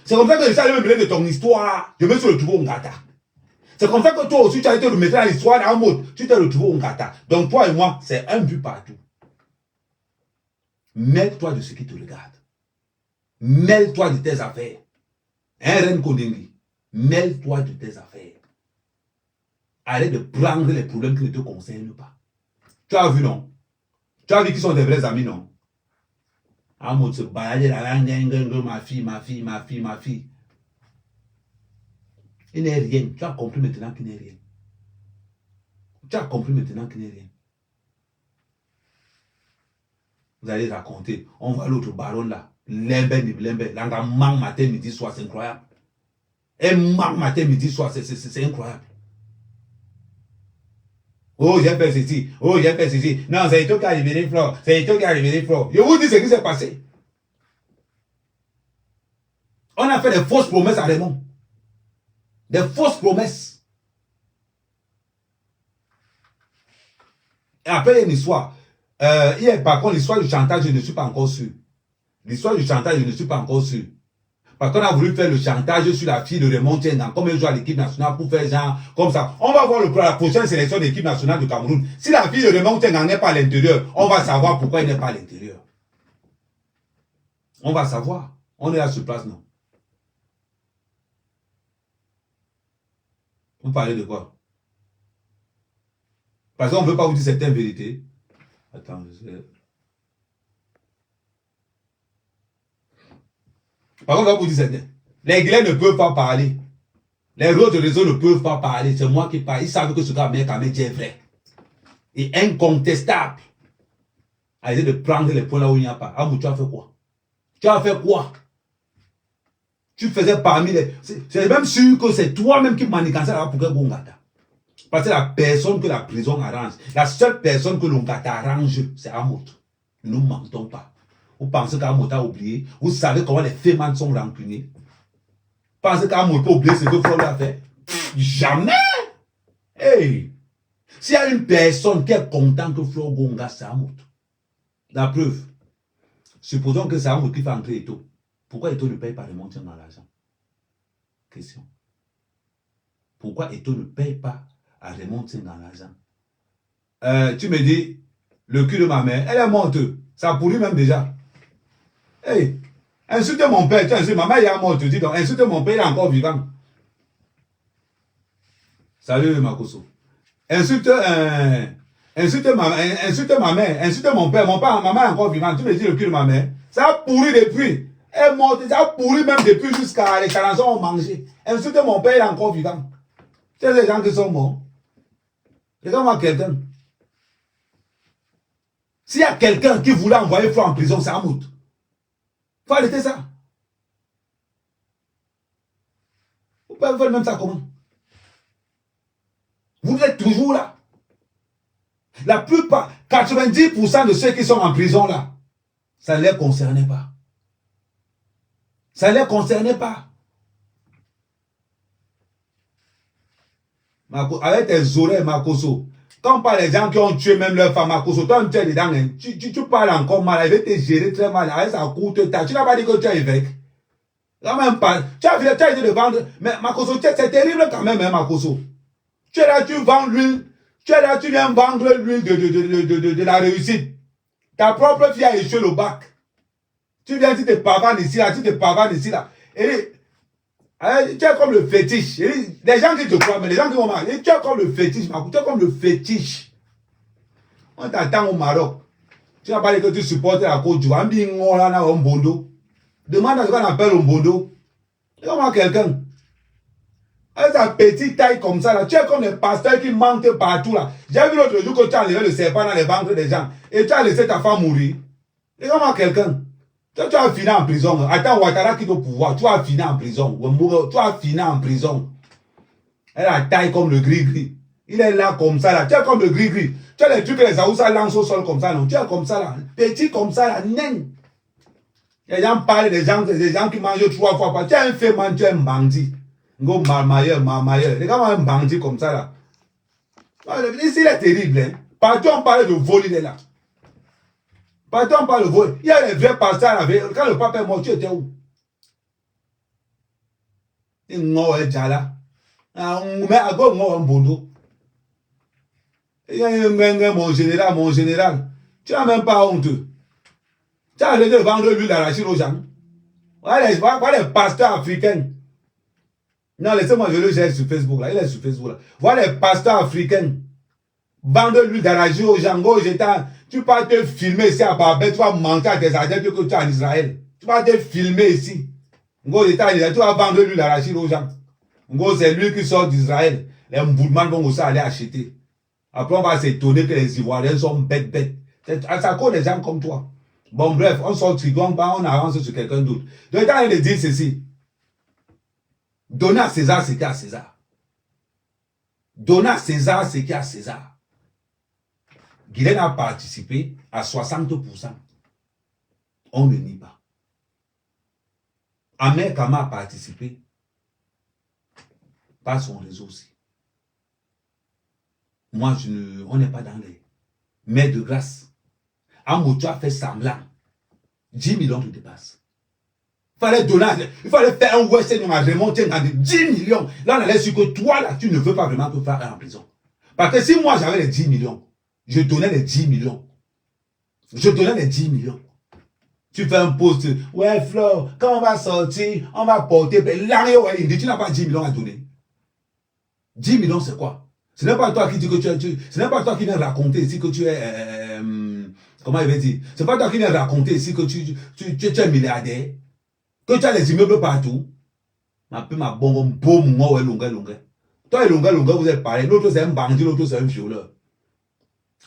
C'est comme ça que je suis allé me mêler de ton histoire. Je me suis retrouvé au Ngata. C'est comme ça que toi aussi, tu as été remettre dans l'histoire dans un mode. Tu t'es retrouvé au Ngata. Donc toi et moi, c'est un but partout. Mêle-toi de ce qui te regarde. Mêle-toi de tes affaires. Reine Kondengui, mêle-toi de tes affaires. Arrête de prendre les problèmes qui ne te concernent pas. Tu as vu, non? Tu as vu qu'ils sont des vrais amis, non? Amour se balader la langue, ma fille, ma fille, ma fille, ma fille. Il n'est rien. Tu as compris maintenant qu'il n'est rien. Tu as compris maintenant qu'il n'est rien. Vous allez raconter. On voit l'autre baron là. Lembe, l'anga mang matin, midi, soir, c'est incroyable. Et mang matin, midi, soir, c'est incroyable. Oh, j'ai fait ceci. Oh, j'ai fait ceci. Non, c'est toi qui a libéré Flore. C'est toi qui a libéré Flore. Je vous dis ce qui s'est passé. On a fait des fausses promesses à Raymond. Des fausses promesses. Et après, il y a une histoire. Par contre, l'histoire du chantage, je ne suis pas encore sûr. L'histoire du chantage, je ne suis pas encore sûr. Parce qu'on a voulu faire le chantage sur la fille de Raymond Tiengan, comme elle joue à l'équipe nationale pour faire genre comme ça. On va voir la prochaine sélection de l'équipe nationale du Cameroun. Si la fille de Raymond Tiengan n'est pas à l'intérieur, on va savoir pourquoi elle n'est pas à l'intérieur. On va savoir. On est là sur place, non? Vous parlez de quoi? Parce qu'on ne veut pas vous dire certaines vérités. Attends, je sais. Par contre, on va vous dire certaines. Les Glais ne peuvent pas parler. Les autres réseaux ne peuvent pas parler. C'est moi qui parle. Ils savent que ce gars est vrai. Et incontestable. À essayer de prendre les points là où il n'y a pas. Amou, tu as fait quoi? Tu as fait quoi? Tu faisais parmi les... C'est même sûr que c'est toi-même qui manigançais là pour que Bongata. Parce que la personne que la prison arrange, la seule personne que l'Ongata arrange, c'est Amout. Nous ne mentons pas. Vous pensez qu'Amout a oublié? Vous savez comment les fémans sont rancuniers? Vous pensez qu'Amout peut oublier ce que Flore a fait? Jamais! Hey! S'il y a une personne qui est contente que Flore Gonga, c'est Amout. La preuve. Supposons que c'est Amout qui fait entrer Eto. Pourquoi Eto ne paye pas Raymond Tiengan l'argent? Question. Pourquoi Eto ne paye pas à Raymond Tiengan l'argent? Tu me dis, le cul de ma mère, elle est morte. Ça pourrit même déjà. Hey, insulte mon père, tu insultes ma mère, il est morte. Dis donc, insulte mon père, il est encore vivant. Salut Makoso. Insulte ma mère, insulte mon père, ma mère est encore vivante. Tu me dis le cul de ma mère. Ça a pourri depuis. Elle est morte, ça a pourri même depuis jusqu'à les charançons ont mangé. Insulte mon père, il est encore vivant. C'est les gens qui sont morts. Regarde-moi quelqu'un. S'il y a quelqu'un qui voulait envoyer Flore en prison, c'est Amout. Il faut arrêter ça. Vous pouvez faire même ça comment? Vous êtes toujours là. La plupart, 90% de ceux qui sont en prison là, ça ne les concernait pas. Ça ne les concernait pas. Avec tes oreilles, Makoso. Quand on parle des gens qui ont tué même leur femme, Makoso, toi, tu es dedans, hein, tu parles encore mal, elle va te gérer très mal, avec sa courte taille. Tu n'as pas dit que tu es évêque. Quand même pas. Tu as essayé de vendre. Mais Makoso, c'est terrible quand même, hein, Makoso. Tu es là, tu vends l'huile. Tu es là, tu viens vendre l'huile de la réussite. Ta propre fille a échoué le bac. Tu viens, tu te pavanes ici, là, tu te pavanes ici, là. Et tu es comme le fétiche. Les gens qui te croient, mais les gens qui vont marier, tu es comme le fétiche, tu es comme le fétiche. On t'attend au Maroc. Tu n'as pas dit que tu supportes la Côte d'Ivoire. Demande à ce qu'on appelle un bondo. Comment quelqu'un? Avec sa petite taille comme ça, là, tu es comme les pasteurs qui mentent partout, là. J'ai vu l'autre jour que tu as enlevé le serpent dans les ventres des gens. Et tu as laissé ta femme mourir. Et comment quelqu'un? Tu as fini en prison. Attends, Ouattara quitte au pouvoir. Tu as fini en prison. Tu as fini en prison. Elle a taille comme le gris-gris. Il est là comme ça, là. Tu es comme le gris-gris. Tu as les trucs que les Aoussa lancent au sol comme ça, non? Tu es comme ça, là. Petit comme ça, là. Nain. Les gens parlent des gens qui mangent 3 fois par. Tu es un féman, tu es un bandit. Go marmailleur. Regarde-moi un bandit comme ça, là. Ici, il est terrible, hein. Partout, on parle de vol, il est là. Partout, on parle de vol. Il y a les vrais pasteurs, là. Quand le pape est mort, tu étais où? Il est déjà là. Mais à gauche, moi, un bondo. Mon général. Tu n'as même pas honte. Tu as arrêté de vendre l'huile d'arachide aux gens. Voilà les pasteurs africains. Non, laissez-moi, je le gère sur Facebook, là. Il est sur Facebook, là. Voilà les pasteurs africains. Vendent l'huile d'arachide aux gens. Tu Tu vas te filmer ici à Barbet, tu vas mentir à tes adeptes que tu es en Israël. Tu vas te filmer ici. Tu vas vendre l'huile arachide aux gens. C'est lui qui sort d'Israël. Les Mboulman vont aussi aller acheter. Après, on va s'étonner que les Ivoiriens sont bêtes. C'est à cause des gens comme toi. Bon, bref, on sort Trigon, on avance sur quelqu'un d'autre. Donc, quand il dit ceci, donnez à César ce qu'il y a à César. Donnez à César ce qu'il y a à César. Guilaine a participé à 60%. On ne nie pas. Ahmed Kama a participé par son réseau aussi. Moi, on n'est pas dans les mais de grâce. Amoto a fait semblant. 10 millions de dépasse. Il fallait faire un Western, on a remonté dans 10 millions. Là, on allait sur que toi, là, tu ne veux pas vraiment te faire en prison. Parce que si moi, j'avais les 10 millions, je donnais les 10 millions. Je donnais les 10 millions. Tu fais un post, ouais, Flo, quand on va sortir, on va porter. Tu n'as pas 10 millions à donner. 10 millions, c'est quoi? Ce n'est pas toi qui dis que ce n'est pas toi qui viens raconter ici que tu es. Comment il veut dire? Ce n'est pas toi qui viens raconter ici que tu es milliardaire. Que tu as les immeubles partout. Ma bombe, moi, ouais, longueur. Toi, longueur, vous êtes pareil. L'autre, c'est un bandit, l'autre, c'est un violeur.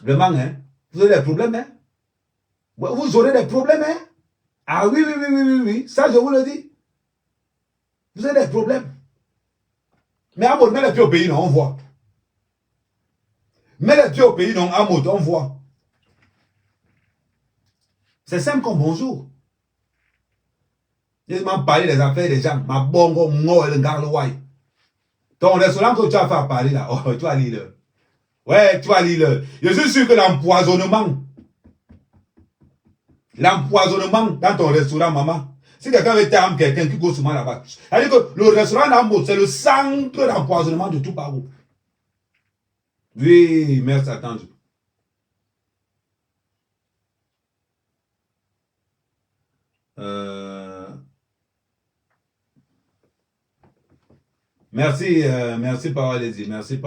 Vraiment, hein? Vous avez des problèmes, hein? Vous aurez des problèmes, hein? Ah oui. Ça, je vous le dis. Vous avez des problèmes. Mais à mode, mets les pieds au pays, non, on voit. Mets les pieds au pays, non, à mode, on voit. C'est simple comme bonjour. Je m'en parler des affaires des gens. Ma bongo, moi, le gars, le white. Ton restaurant que tu as fait à Paris, là, oh, tu as lire. Ouais, tu as lire. Je suis sûr que l'empoisonnement dans ton restaurant, maman. Si quelqu'un veut t'aimer quelqu'un qui go souvent là-bas, c'est-à-dire que le restaurant d'Ambo, c'est le centre d'empoisonnement de tout Paro. Oui, merci, attends. Merci Paralésie, merci.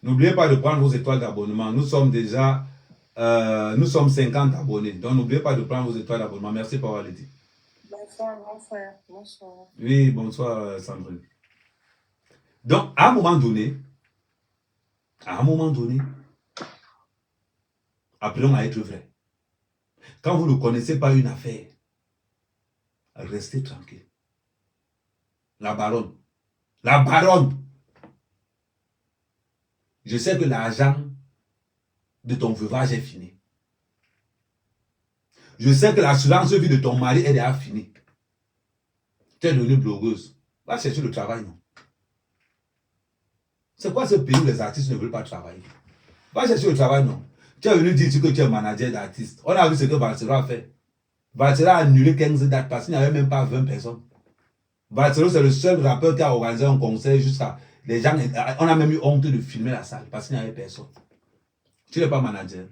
N'oubliez pas de prendre vos étoiles d'abonnement. Nous sommes déjà, 50 abonnés. Donc n'oubliez pas de prendre vos étoiles d'abonnement. Merci Paralésie. Bonsoir, grand frère. Bonsoir. Oui, bonsoir Sandrine. Donc, à un moment donné, apprenons à être vrai. Quand vous ne connaissez pas une affaire, restez tranquille. La baronne. Je sais que l'argent de ton veuvage est fini. Je sais que l'assurance vie de ton mari est déjà finie. Tu es devenue blogueuse. Va chercher le travail, non? C'est quoi ce pays où les artistes ne veulent pas travailler? Va chercher le travail, non? Tu es venu dire que tu es manager d'artiste. On a vu ce que Valsero a fait. Valsero a annulé 15 dates parce qu'il n'y avait même pas 20 personnes. Valsero, c'est le seul rappeur qui a organisé un concert jusqu'à... Les gens, on a même eu honte de filmer la salle parce qu'il n'y avait personne. Tu n'es pas manager.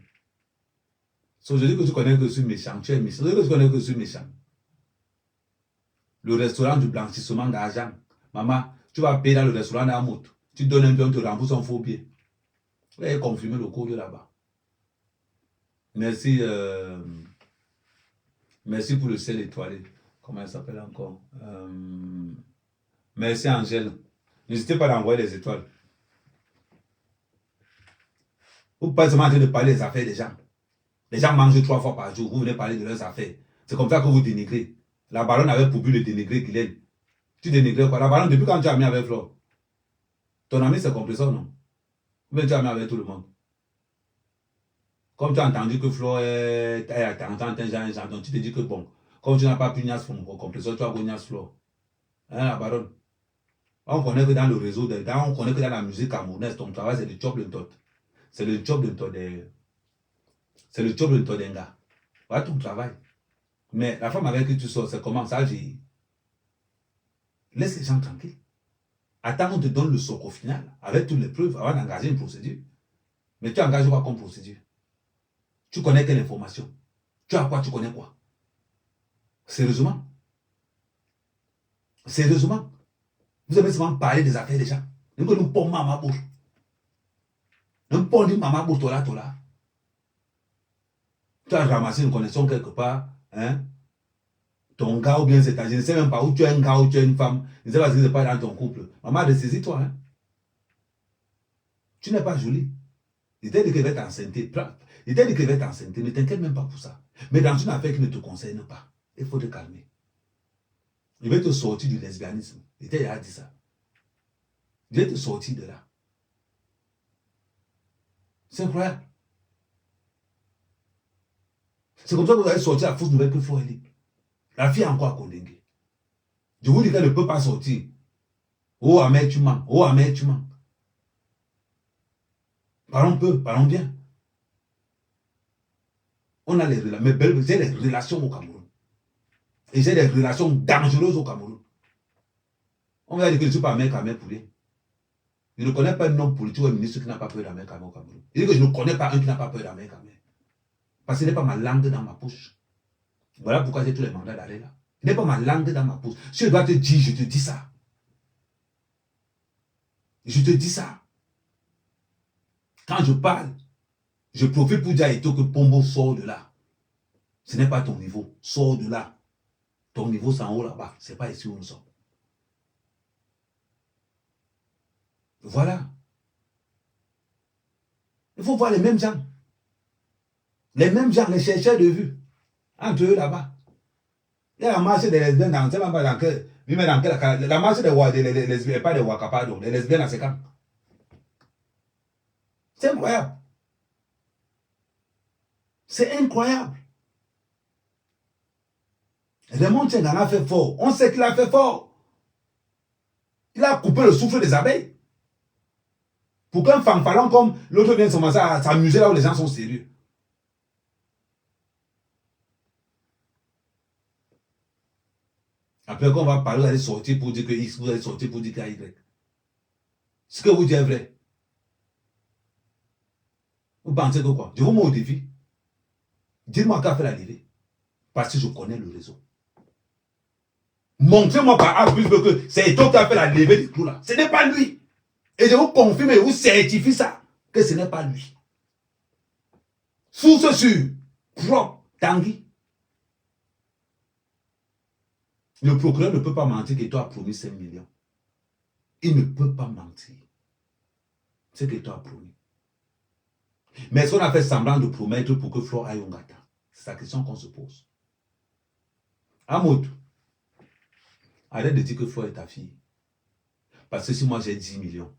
So, je dis que tu connais que je suis méchant. Tu es méchant. Je dis que tu connais que je suis méchant. Le restaurant du blanchissement d'argent. Maman, tu vas payer dans le restaurant d'Amout. Tu donnes un peu, on te rembourse un faux billet. Vous allez confirmer le cours là-bas. Merci. Merci pour le ciel étoilé. Comment elle s'appelle encore? Merci Angèle. N'hésitez pas à envoyer les étoiles. Vous ne pouvez pas seulement en train de parler des affaires des gens. Les gens mangent 3 fois par jour. Vous venez parler de leurs affaires. C'est comme ça que vous dénigrez. La baronne avait pour but de dénigrer Guylaine. Tu dénigres quoi? La baronne, depuis quand tu as mis avec Flore? Ton ami, c'est compresseur, non? Ou bien tu as mis avec tout le monde? Comme tu as entendu que Flore est à 40 ans, donc tu te dis que bon, comme tu n'as pas pris Nias pour compresseur, tu as pris Nias Flore. Hein, la baronne? On connaît que dans le réseau, on connaît que dans la musique camerounaise, ton travail, c'est le job de tot. C'est le job de tot c'est le job de tot d'un gars. Voilà ton travail. Mais la femme avec qui tu sors, c'est comment ça, j'ai... Laisse les gens tranquilles. Attends, on te donne le socle au final, avec toutes les preuves, avant d'engager une procédure. Mais tu engages quoi comme procédure? Tu connais quelle information? Tu as quoi? Tu connais quoi? Sérieusement? Sérieusement? Vous avez seulement parlé des affaires des gens. Nous pouvons maman bouche. Nous pouvons dire maman bouche, tola. Tu as ramassé une connexion quelque part, hein? Ton gars ou bien c'est ta, je ne sais même pas où tu es un gars ou tu es une femme, je ne sais pas ce qui se passe dans ton couple. Maman, ressaisis-toi, hein? Tu n'es pas jolie. Il t'a dit qu'il va t'enceinter. Il t'a dit qu'il va t'enceinter. Ne t'inquiète même pas pour ça. Mais dans une affaire qui ne te concerne pas, il faut te calmer. Il va te sortir du lesbianisme. Il t'a déjà dit ça. Il va te sortir de là. C'est incroyable. C'est comme ça que vous allez sortir la fausse nouvelle que Flo est libre. La fille est encore à Kondengui. Je vous dis qu'elle ne peut pas sortir. Oh, Ahmed, tu mens. Oh, Ahmed, tu mens. Parlons peu, parlons bien. On a les relations, mais j'ai des relations au Cameroun. Et j'ai des relations dangereuses au Cameroun. On va dire que je ne suis pas Ahmed Kamel pour rien. Je ne connais pas un homme politique ou un ministre qui n'a pas peur d'Ahmed Kamel au Cameroun. Il dit que je ne connais pas un qui n'a pas peur d'Ahmed Kamel. Parce que ce n'est pas ma langue dans ma bouche. Voilà pourquoi j'ai tous les mandats d'arrêt là. Ce n'est pas ma langue dans ma bouche. Si je dois te dire, je te dis ça. Je te dis ça. Quand je parle, je profite pour dire à Eto que Pombo sort de là. Ce n'est pas ton niveau. Sors de là. Ton niveau, c'est en haut là-bas. Ce n'est pas ici où nous sommes. Voilà. Il faut voir les mêmes gens. Les mêmes gens, les chercheurs de vue. Entre eux là-bas. Il y a la marche des lesbiennes dans, la marche des lesbiennes, pas des Wakapa, donc les lesbiennes à ces camps. C'est incroyable. C'est incroyable. Raymond Tchengan a fait fort. On sait qu'il a fait fort. Il a coupé le souffle des abeilles. Pour qu'un fanfaron comme l'autre vienne commencer à s'amuser là où les gens sont sérieux. Après qu'on va parler, vous allez sortir pour dire que X, vous allez sortir pour dire que Y. Ce que vous dites est vrai. Vous pensez que quoi? Je vous mets au défi. Dites-moi qu'a fait la levée. Parce que je connais le réseau. Montrez-moi par A plus B que c'est toi qui a fait la levée du clou là. Ce n'est pas lui. Et je vous confirme et vous certifie ça. Que ce n'est pas lui. Source sûre. Propre. Tanguy. Le procureur ne peut pas mentir que toi a promis 5 millions. Il ne peut pas mentir. C'est que toi a promis. Mais est-ce qu'on a fait semblant de promettre pour que Flo aille au Ngata? C'est la question qu'on se pose. Amoud, arrête de dire que Flo est ta fille. Parce que si moi j'ai 10 millions,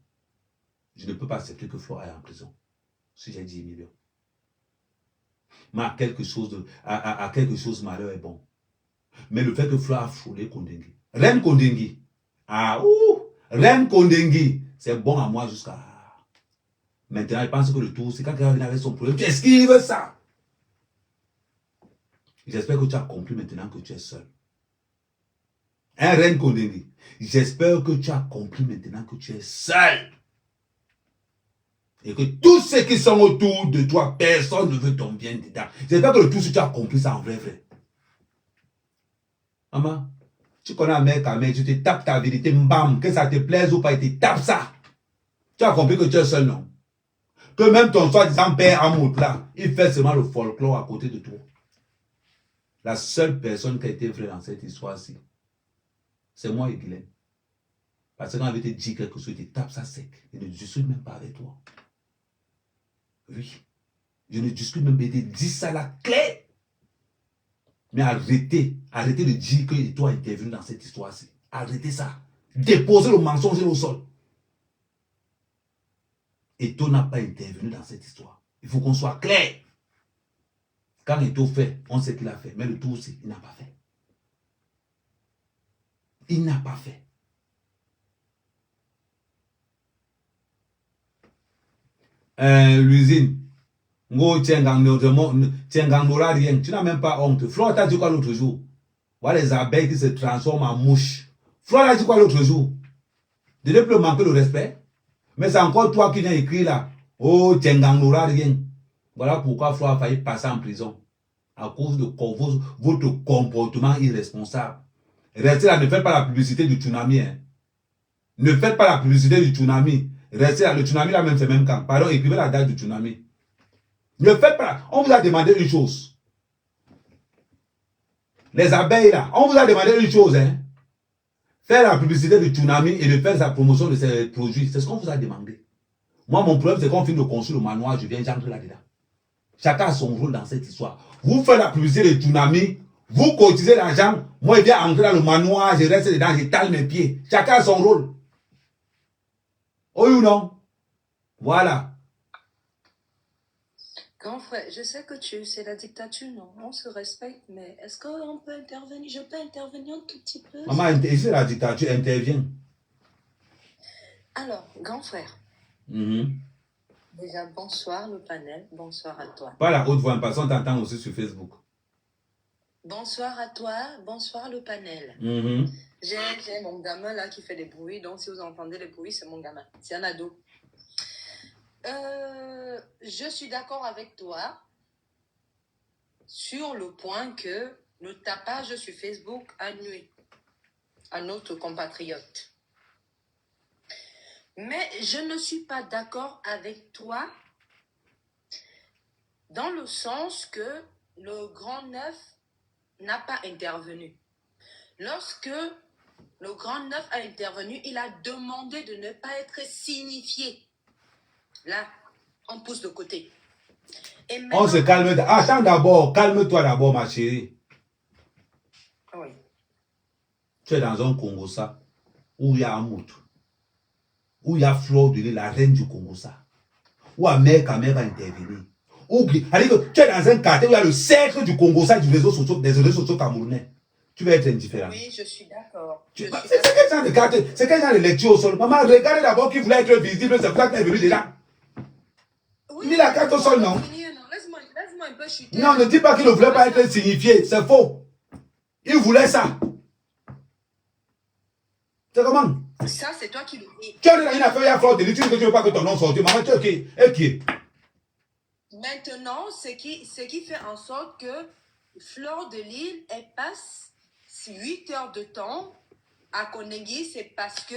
je ne peux pas accepter que Flo aille en prison. Si j'ai 10 millions. Mais à quelque chose, malheur est bon. Mais le fait que Flo a frôlé Kondengui. Reine Kondengui. Ah, ouh! Reine Kondengui. C'est bon à moi jusqu'à... Maintenant, je pense que le tour, c'est quand quelqu'un vient avec son problème, tu esquives ça. J'espère que tu as compris maintenant que tu es seul. Hein, Reine Kondengui? J'espère que tu as compris maintenant que tu es seul. Et que tous ceux qui sont autour de toi, personne ne veut ton bien dedans. J'espère que le tout, si tu as compris ça en vrai. Maman, tu connais un mec, tu te tapes ta vérité, bam, que ça te plaise ou pas, il te tape ça. Tu as compris que tu es seul, non? Que même ton soi-disant père Amout là, il fait seulement le folklore à côté de toi. La seule personne qui a été vraie dans cette histoire-ci, c'est moi et Guylaine. Parce que quand elle te dit quelque chose, il te tape ça sec. Je ne discute même pas avec toi. Oui. Je ne discute même pas. Il te dit ça la clé. Mais arrêtez de dire que toi intervenu dans cette histoire-ci. Arrêtez ça. Déposez le mensonge au sol. Eto n'a pas intervenu dans cette histoire. Il faut qu'on soit clair. Quand Eto fait, on sait qu'il a fait. Mais le tout aussi, il n'a pas fait. Il n'a pas fait. L'usine. Tu n'as même pas honte. Flo t'a dit quoi l'autre jour? Voilà les abeilles qui se transforment en mouches. Flo t'a dit quoi l'autre jour? De ne plus manquer le respect. Mais c'est encore toi qui viens écrire là. Oh, Tchenganglora rien. Voilà pourquoi Flo a failli passer en prison. À cause de votre comportement irresponsable. Restez là, ne faites pas la publicité du tsunami. Hein. Ne faites pas la publicité du tsunami. Restez là, le tsunami là même c'est même quand. Pardon, écrivez la date du tsunami. Ne faites pas. On vous a demandé une chose. Les abeilles là, on vous a demandé une chose, hein. Faire la publicité de Tsunami et de faire sa promotion de ses produits. C'est ce qu'on vous a demandé. Moi, mon problème, c'est qu'on finit de construire le manoir, je viens, j'entre là-dedans. Chacun a son rôle dans cette histoire. Vous faites la publicité de Tsunami, vous cotisez l'argent, moi, je viens entrer dans le manoir, je reste dedans, j'étale mes pieds. Chacun a son rôle. Oui ou non? Voilà. Grand frère, je sais que c'est la dictature, non? On se respecte, mais est-ce qu'on peut intervenir? Je peux intervenir un tout petit peu? Maman, ici, la dictature intervient. Alors, grand frère. Déjà, bonsoir le panel, bonsoir à toi. Pas la haute voix, parce qu'on t'entend aussi sur Facebook. Bonsoir à toi, bonsoir le panel. J'ai mon gamin là qui fait des bruits, donc si vous entendez les bruits, c'est mon gamin, c'est un ado. Je suis d'accord avec toi sur le point que le tapage sur Facebook a nuit à notre compatriote. Mais je ne suis pas d'accord avec toi dans le sens que le Grand Neuf n'a pas intervenu. Lorsque le Grand Neuf a intervenu, il a demandé de ne pas être signifié. Là, on pousse de côté. Et maintenant, on se calme. Attends d'abord, calme-toi d'abord, ma chérie. Oui. Tu es dans un Congo-ça où il y a Amout, où il y a Flore de l'île, la reine du Congo-ça, où Amérique va intervenir. Tu es dans un quartier où il y a le cercle du Congo-ça des réseaux sociaux camerounais. Tu vas être indifférent. Oui, je suis d'accord. C'est quel genre de quartier? C'est quel genre de lecture au sol? Maman, regardez d'abord qui voulait être visible, c'est pour ça que tu es venu déjà. Oui, Lis la carte au sol, non? Laisse-moi un peu chuter. Non, ne dis pas qu'il ne voulait pas être signifié, c'est faux. Il voulait ça. C'est comment? Ça, c'est toi qui le dis. Tu as dit une affaire, il y a Flore de l'île, tu dis que tu ne veux pas que ton nom sorte. Maman, tu es qui? Maintenant, ce qui fait en sorte que Flore de l'île, elle passe 8 heures de temps à Konengi, c'est parce que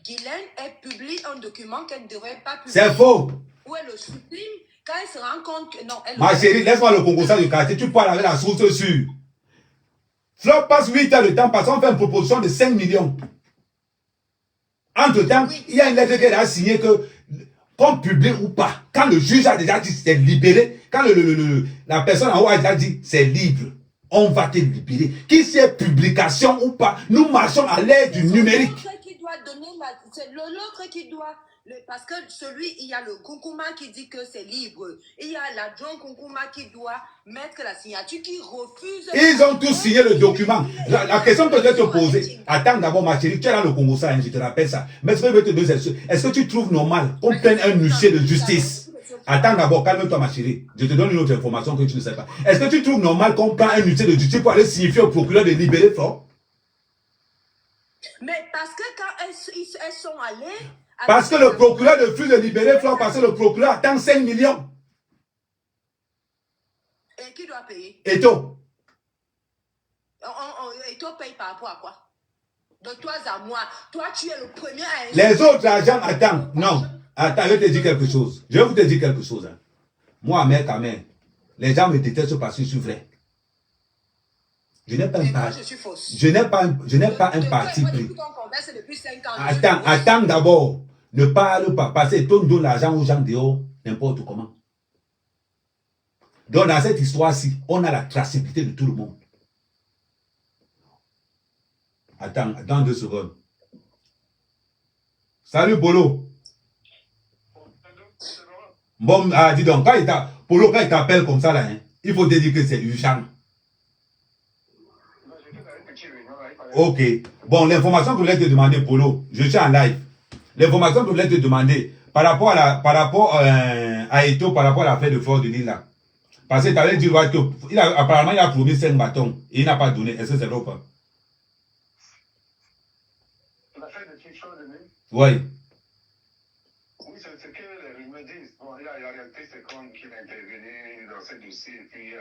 Guylaine, elle publie un document qu'elle ne devrait pas publier. C'est faux. Où elle le supprime quand elle se rend compte que non, elle. Ma chérie, laisse-moi le Congo-ça du quartier, tu parles avec la source sûre. Flore passe 8 heures de temps parce qu'on fait une proposition de 5 millions. Entre-temps, oui, il y a une lettre qu'elle a signée que, qu'on publie ou pas, quand le juge a déjà dit c'est libéré, quand la personne en haut a déjà dit c'est libre, on va te libérer. Qu'il y ait publication ou pas, nous marchons à l'ère du numérique. C'est l'autre qui doit. Parce que il y a le Konkuma qui dit que c'est libre. Il y a l'adjoint Konkuma qui doit mettre la signature, qui refuse. Ils ont tous signé le document. La question que je vais te poser, attends d'abord ma chérie, tu es dans le Congo, ça, je te rappelle ça. Mais ce que je vais te dire, est-ce que tu trouves normal qu'on prenne un huissier de justice? Attends d'abord, calme-toi ma chérie. Je te donne une autre information que tu ne sais pas. Est-ce que tu trouves normal qu'on prenne un huissier de justice pour aller signifier au procureur de libérer Flore? Mais parce que quand elles sont allées. Parce que le procureur refuse de libérer Flore parce que le procureur attend 5 millions. Et qui doit payer? Eto. Eto paye par rapport à quoi? De toi à moi. Toi, tu es le premier à... Les autres agents attendent. Non. Attends, je vais te dire quelque chose. Je vais vous te dire quelque chose. Hein. Moi, mère, quand même, les gens me détestent parce que je suis vrai. Je n'ai pas un parti. Je n'ai pas un parti pris. Attends d'abord. Ne parle pas. Parce que tout donne l'argent aux gens dehors, n'importe comment. Donc, dans cette histoire-ci, on a la traçabilité de tout le monde. Attends 2 secondes. Salut, Polo. Bon, dis donc, Polo, quand il t'appelle comme ça, là, hein, il faut te dire que c'est urgent. Ok. Bon, l'information que je voulais te demander, Polo, je suis en live. L'information que je voulais te demander, par rapport à Eto, par rapport à l'affaire de Flore de l'île, là. Parce que tu avais dit que apparemment, il a promis 5 bâtons et il n'a pas donné. Est-ce que c'est vrai ou pas? L'affaire de qui, Flore de l'île? Oui. Oui, c'est ce que les rumeurs disent. Bon, la réalité, c'est qu'il a intervenu dans ce dossier et puis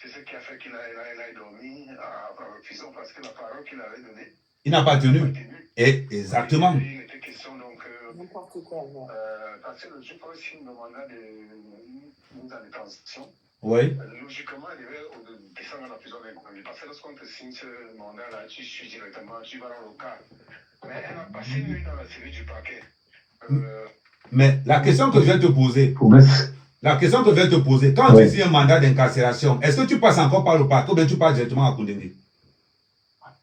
c'est ce qui a fait qu'il a dormi à refusant parce que la parole qu'il avait donnée. Il n'a pas tenu. Exactement. Il était question donc. Parce que le juge aussi nous demanda de nous en détention. Oui. Logiquement, il devait descendre à la prison d'inconnue. Parce que lorsqu'on te signe ce mandat-là, tu suis directement, tu vas dans le cas. Mais elle a passé une nuit dans la cellule du parquet. Mais la question que je vais te poser, quand tu signes un mandat d'incarcération, est-ce que tu passes encore par le parquet ou bien tu passes directement à Kundingi?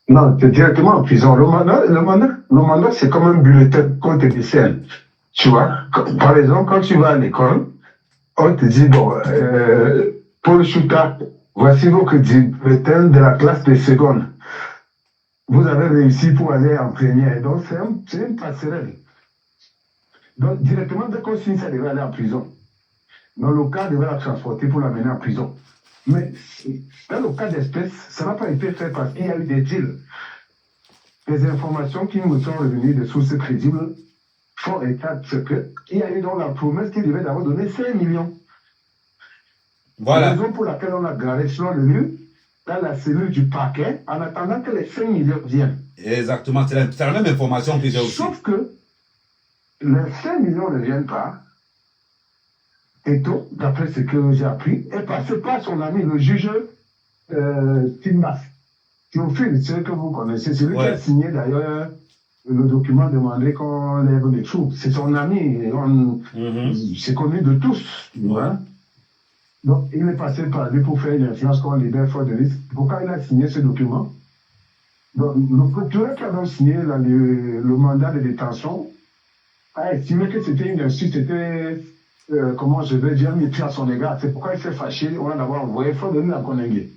Non, tu es directement en prison. Le mandat c'est comme un bulletin qu'on te décerne. Tu vois, par exemple, quand tu vas à l'école, on te dit, bon, Paul Chouta, voici votre bulletin de la classe de seconde. Vous avez réussi pour aller en première. Donc, c'est une passerelle. Donc, directement, dès qu'on signe, ça devait aller en prison. Dans le cas, devait la transporter pour l'amener en prison. Mais dans le cas d'espèce, ça n'a pas été fait parce qu'il y a eu des deals. Les informations qui me sont revenues de sources crédibles font état de ce qu'il y a eu dans la promesse qu'il devait d'abord donner 5 millions. Voilà. La raison pour laquelle on a garé selon le lieu dans la cellule du parquet en attendant que les 5 millions viennent. Exactement, c'est la même information que j'ai aussi. Sauf que les 5 millions ne viennent pas. Et donc, d'après ce que j'ai appris, est passé par son ami, le juge Timbas. Théophile, c'est que vous connaissez, c'est lui qui a signé d'ailleurs le document demandé qu'on lève les troupes. C'est son ami, et c'est connu de tous. Voilà. Donc, il est passé par lui pour faire une influence qu'on libère Fort de Lys. Pourquoi il a signé ce document? Donc, le procureur qui avait signé le mandat de détention a estimé que c'était une insulte, c'était, comment je vais dire, mépris à son égard. C'est pourquoi il s'est fâché. On a d'abord envoyé Fort de Lys à Konengue.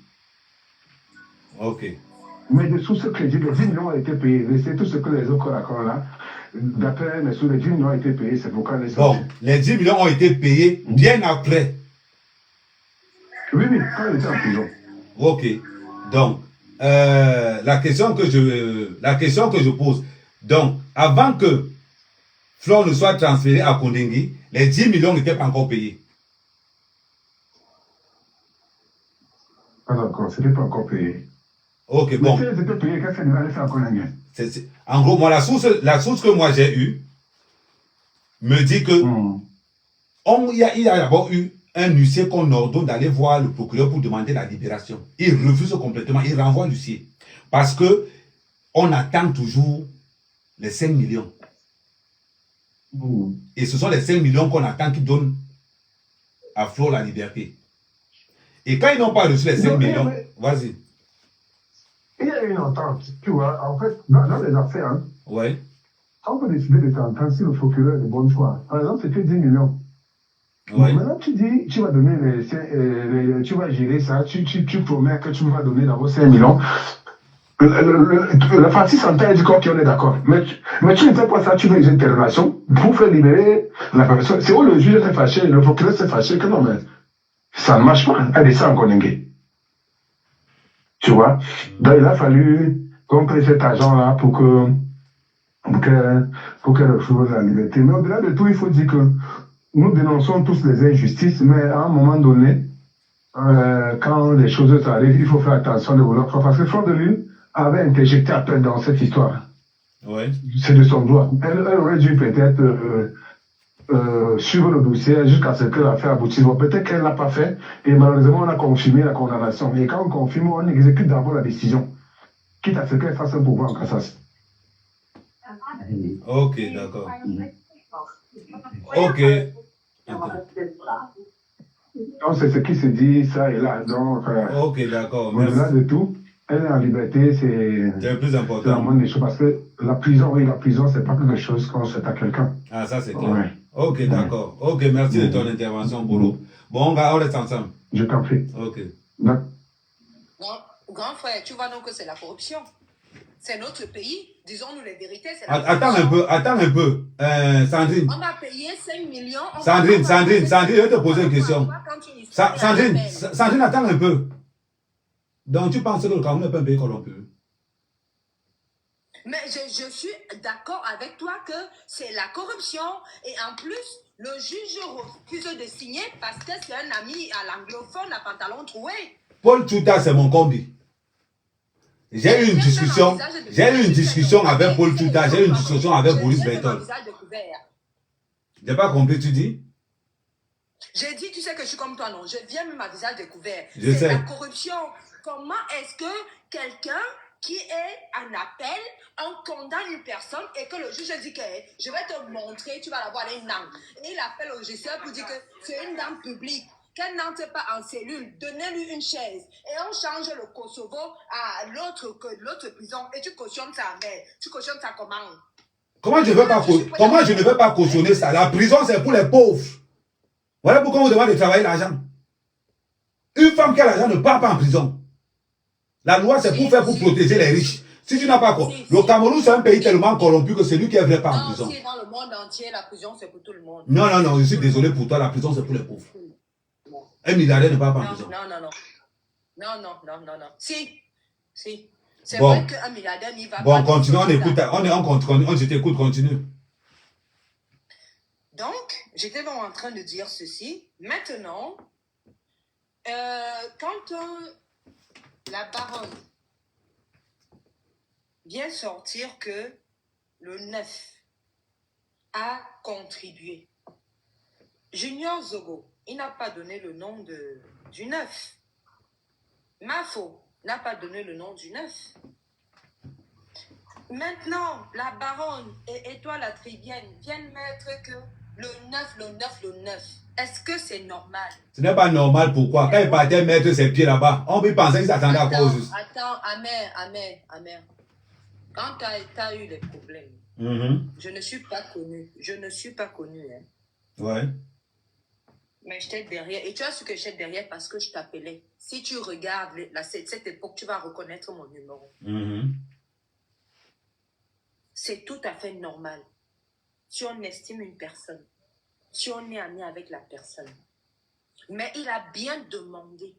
Ok. Mais de sources crédibles, les 10 millions ont été payés. C'est tout ce que les autres accords là, d'après mes sources, les 10 millions ont été payés. C'est pourquoi les Bon, les 10 millions ont été payés bien après. Oui, quand il était en prison. Ok. Donc, la question que je pose, donc, avant que Flore ne soit transféré à Kondengui, les 10 millions n'étaient pas encore payés. Ah d'accord, ce n'était pas encore payé. Ok, bon. Mais si c'était payé, qu'est-ce qu'il allait faire à Kondengui? En gros, moi, la source que moi j'ai eue me dit que il y a d'abord eu un huissier qu'on ordonne d'aller voir le procureur pour demander la libération. Il refuse complètement, il renvoie l'huissier. Parce que on attend toujours les 5 millions. Et ce sont les 5 millions qu'on attend qui donnent à Flore la liberté. Et quand ils n'ont pas reçu les 5 millions, vas-y. Il y a une entente, tu vois, en fait, dans les affaires, hein, on peut décider de t'entendre si le procureur est de bonne foi. Par exemple, c'était 10 millions. Ouais. Donc, maintenant, tu dis, tu vas donner tu vas gérer ça, tu promets que tu vas donner d'abord 5 millions. La partie santé dit qu'on est d'accord. Mais tu ne fais pas ça, tu veux une intervention pour faire libérer la personne. C'est où le juge s'est fâché, le procureur s'est fâché, que non, mais ça ne marche pas. Elle descend en Konengue. Tu vois? Donc, il a fallu qu'on crée cet argent-là pour qu'elle retrouve la liberté. Mais au-delà de tout, il faut dire que nous dénonçons tous les injustices, mais à un moment donné, quand les choses arrivent, il faut faire attention de vouloir faire. Parce que Flore de Lys avait interjecté à peine dans cette histoire. Ouais. C'est de son droit. Elle aurait dû peut-être suivre le dossier jusqu'à ce que l'affaire aboutisse. Bon, peut-être qu'elle ne l'a pas fait, et malheureusement, on a confirmé la condamnation. Et quand on confirme, on exécute d'abord la décision, quitte à ce qu'elle fasse un pouvoir en cassation. Ok, d'accord. Ok. Donc, c'est ce qui se dit, ça et là. Donc, ok, d'accord. Au-delà de tout, elle est en liberté, c'est le plus important. C'est la moindre des choses, parce que la prison, c'est pas quelque chose qu'on souhaite à quelqu'un. Ah, ça, c'est clair. Ouais. Ok, d'accord. Ok, merci de ton intervention, Bolo. Bon, on reste ensemble. Je t'en prie. Ok. Grand frère, tu vois donc que c'est la corruption. C'est notre pays, disons-nous les vérités. Attends un peu, Sandrine. On va payer 5 millions. Sandrine, je vais te poser une question. Sandrine, attends un peu. Donc, tu penses que le Cameroun n'est pas un pays corrompu? Mais je suis d'accord avec toi que c'est la corruption. Et en plus, le juge refuse de signer parce que c'est un ami à l'anglophone à pantalon troué. Paul Chouta, c'est mon combi. J'ai eu une discussion avec Paul Chouta, j'ai eu une discussion avec Boris Bertol. J'ai pas compris, tu dis? J'ai dit, tu sais que je suis comme toi, non? Je viens même à visage découvert. Je C'est sais. la corruption. Comment est-ce que quelqu'un qui est en appel, on condamne une personne et que le juge dit que je vais te montrer, tu vas la voir, elle est une dame. Et il appelle au régisseur pour dire que c'est une dame publique, qu'elle n'entre pas en cellule, donnez-lui une chaise. Et on change le Kosovo à l'autre prison et tu cautionnes ça, mais tu cautionnes ça comment? Comment je ne vais pas cautionner ça? La prison, c'est pour les pauvres. Voilà pourquoi on demande de travailler l'argent. Une femme qui a l'argent ne part pas en prison. La loi, c'est pour protéger les riches. Si tu n'as pas quoi. Le Cameroun, c'est un pays tellement corrompu que c'est lui qui est vrai pas en prison. Si dans le monde entier, la prison, c'est pour tout le monde. Non, non, non, je suis désolé pour toi, la prison, c'est pour les pauvres. Un milliardaire ne part pas en prison. Non, non, non. Non, non, non, non, non. Si. C'est bon. vrai qu'un milliardaire n'y va pas. Bon, continue, on écoute, je t'écoute, continue. Donc, j'étais donc en train de dire ceci. Maintenant, quand la baronne vient sortir que le 9 a contribué, Junior Zogo, il n'a pas donné le nom du 9. Mafo n'a pas donné le nom du 9. Maintenant, la baronne et Étoile la Trivienne viennent mettre que le 9. Est-ce que c'est normal? Ce n'est pas normal, pourquoi? Quand il partait mettre ses pieds là-bas, on peut penser qu'il s'attendait à quoi juste? Attends, Amer. Quand tu as eu des problèmes, je ne suis pas connue. Hein. Ouais. Mais j'étais derrière. Et tu as su que j'étais derrière parce que je t'appelais. Si tu regardes cette époque, tu vas reconnaître mon numéro. C'est tout à fait normal. Si on estime une personne, si on est ami avec la personne. Mais il a bien demandé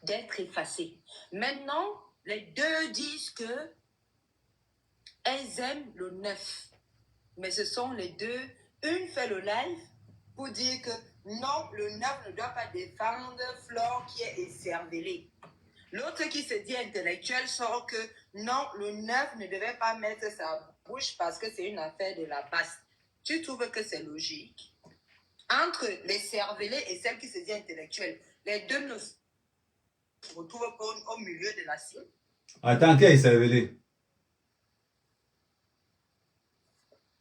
d'être effacé. Maintenant, les deux disent que elles aiment le 9. Mais ce sont les deux. Une fait le live pour dire que non, le 9 ne doit pas défendre Flore qui est écervelée. L'autre qui se dit intellectuel sort que non, le 9 ne devait pas mettre sa bouche parce que c'est une affaire de la basse. Tu trouves que c'est logique? Entre les cervelés et celle qui se dit intellectuelle, les deux ne se retrouvent pas au milieu de la cible. Attends, qui est cervelé?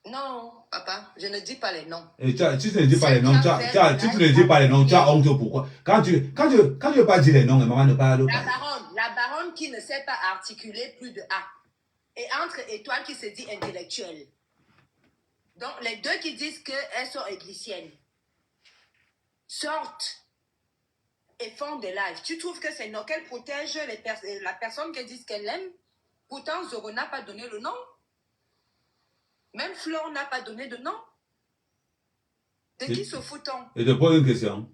Non, papa, je ne dis pas les noms. Et tu ne dis pas les noms, tu ne dis pas les noms, tu as honte pourquoi? Quand tu ne veux pas dire les noms, maman ne parle pas. La baronne qui ne sait pas articuler plus de A. Et entre Étoile qui se dit intellectuelle. Donc, les deux qui disent qu'elles sont églisiennes sortent et font des lives. Tu trouves que c'est non qu'elles protègent la personne qui dit qu'elle aime? Pourtant, Zoro n'a pas donné le nom. Même Flore n'a pas donné de nom. De qui se fout-on? Et te pose une question.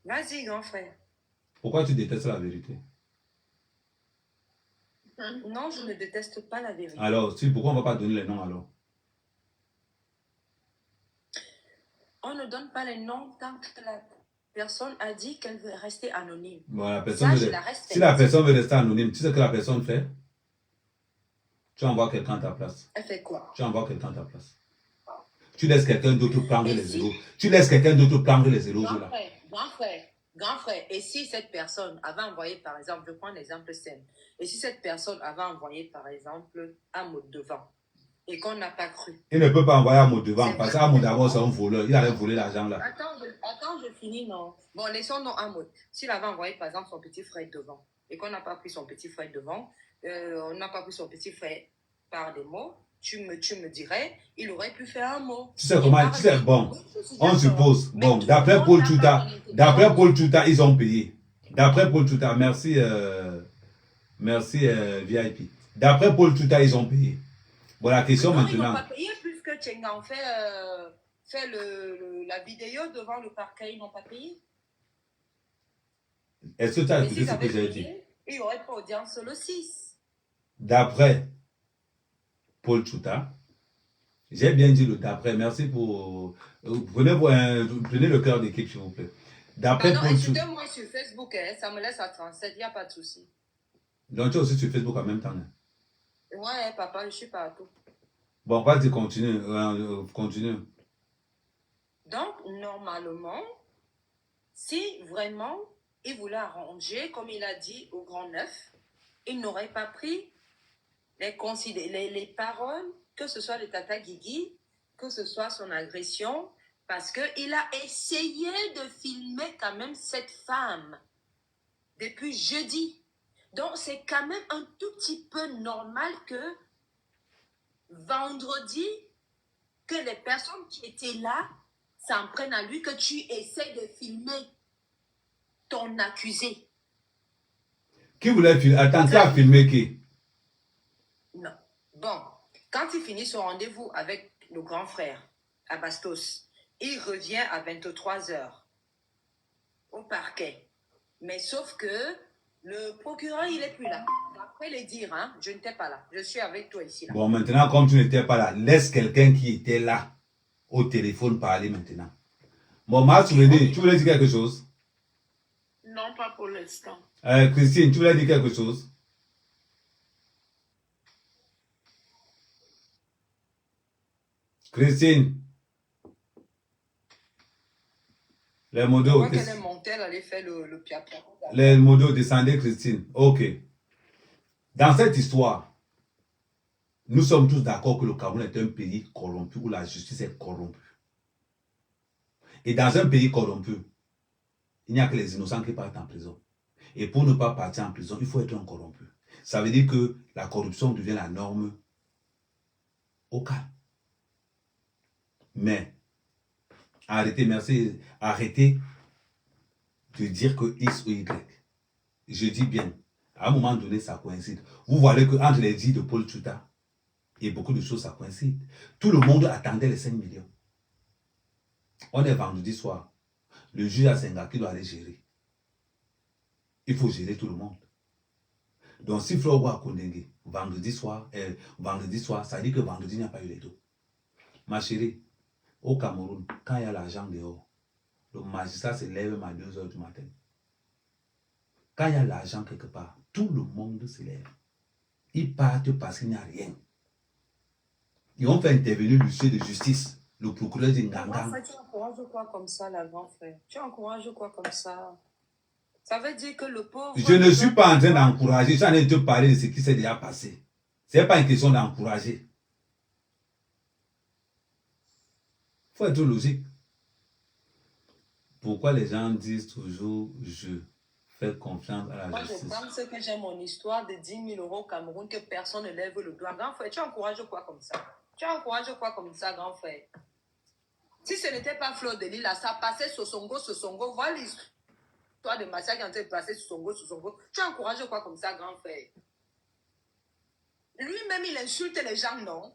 Vas-y, grand frère. Pourquoi tu détestes la vérité? Non, je ne déteste pas la vérité. Alors, pourquoi on ne va pas donner les noms alors? On ne donne pas les noms tant que la personne a dit qu'elle veut rester anonyme. Bon, si la personne veut rester anonyme, tu sais ce que la personne fait? Tu envoies quelqu'un à ta place. Elle fait quoi? Tu envoies quelqu'un à ta place. Tu laisses quelqu'un d'autre prendre les zéros. Tu laisses quelqu'un d'autre prendre les zéros. Grand frère, et si cette personne avait envoyé, par exemple, je prends l'exemple simple, et si cette personne avait envoyé, par exemple, un mot devant, et qu'on n'a pas cru. Il ne peut pas envoyer un mot devant, parce qu'un mot d'abord, c'est un voleur. Il allait voler l'argent là. Attends, je finis, non. Bon, laissons non un mot. S'il avait envoyé, par exemple, son petit frère devant, et qu'on n'a pas pris son petit frère devant, on n'a pas pris son petit frère par des mots, tu me dirais, il aurait pu faire un mot. Tu sais comment, bon, on suppose, bon, d'après Paul Touta, ils ont payé. D'après Paul Touta, merci VIP. D'après Paul Touta, ils ont payé. Bon, la question maintenant. Ils n'ont pas payé puisque Tchengan fait la vidéo devant le parquet, ils n'ont pas payé. Est-ce que tu as écouté ce que j'ai dit? Il n'y aurait pas audience le 6. D'après Paul Touta, j'ai bien dit le d'après, merci pour... Prenez le cœur d'équipe, s'il vous plaît. D'après Paul Touta... moi sur Facebook, hein, ça me laisse à 37, il n'y a pas de souci. Donc tu es aussi sur Facebook en même temps. Hein? Ouais, papa, je suis partout. Bon, vas-y, continue. Continue. Donc, normalement, si vraiment il voulait arranger, comme il a dit au Grand Neuf, il n'aurait pas pris les paroles, que ce soit de Tata Guigui, que ce soit son agression, parce qu'il a essayé de filmer quand même cette femme depuis jeudi. Donc, c'est quand même un tout petit peu normal que vendredi, que les personnes qui étaient là s'en prennent à lui, que tu essaies de filmer ton accusé. Qui voulait filmer? Attends, qui a filmé qui? Non. Bon, quand il finit son rendez-vous avec le grand frère à Bastos, il revient à 23h au parquet. Mais sauf que le procureur, il n'est plus là. Après les dire, hein, je n'étais pas là. Je suis avec toi ici. Là. Bon, maintenant, comme tu n'étais pas là, laisse quelqu'un qui était là au téléphone parler maintenant. Bon, Marc, tu voulais dire quelque chose? Non, pas pour l'instant. Christine, tu voulais dire quelque chose? Christine. Les modos. Je crois qu'elle est montée, elle allait faire le piapia. Les modos, descendez, Christine. Ok. Dans cette histoire, nous sommes tous d'accord que le Cameroun est un pays corrompu où la justice est corrompue. Et dans un pays corrompu, il n'y a que les innocents qui partent en prison. Et pour ne pas partir en prison, il faut être un corrompu. Ça veut dire que la corruption devient la norme au cas. Mais, arrêtez, merci, arrêtez de dire que X ou Y. Je dis bien, à un moment donné, ça coïncide. Vous voyez qu'entre les dits de Paul Tchouta et beaucoup de choses, ça coïncide. Tout le monde attendait les 5 millions. On est vendredi soir. Le juge a Senga qui doit aller gérer. Il faut gérer tout le monde. Donc, si Floro a Kondenge, vendredi soir, ça dit que vendredi, il n'y a pas eu les dos. Ma chérie, au Cameroun, quand il y a l'argent dehors, le magistrat se lève à 2 h du matin. Quand il y a l'argent quelque part, tout le monde se lève. Ils partent parce qu'il n'y a rien. Ils ont fait intervenir l'huissier de justice, le procureur de Nganga. Tu encourages quoi comme ça, la grand frère? Tu encourages quoi comme ça? Ça veut dire que le pauvre... Je ne suis pas en train d'encourager, je suis en train de te parler de ce qui s'est déjà passé. Ce n'est pas une question d'encourager. Il faut être logique. Pourquoi les gens disent toujours je fais confiance à la Moi, justice? je pense que j'ai mon histoire de 10 000 € au Cameroun que personne ne lève le doigt. Grand frère, tu encourages quoi comme ça? Tu encourages quoi comme ça, grand frère? Si ce n'était pas Fleur de Lille, là, ça passait sur Songo. Voilà l'histoire de massacre qui est en train de passer sur Songo. Tu encourages quoi comme ça, grand frère? Lui-même, il insulte les gens, non?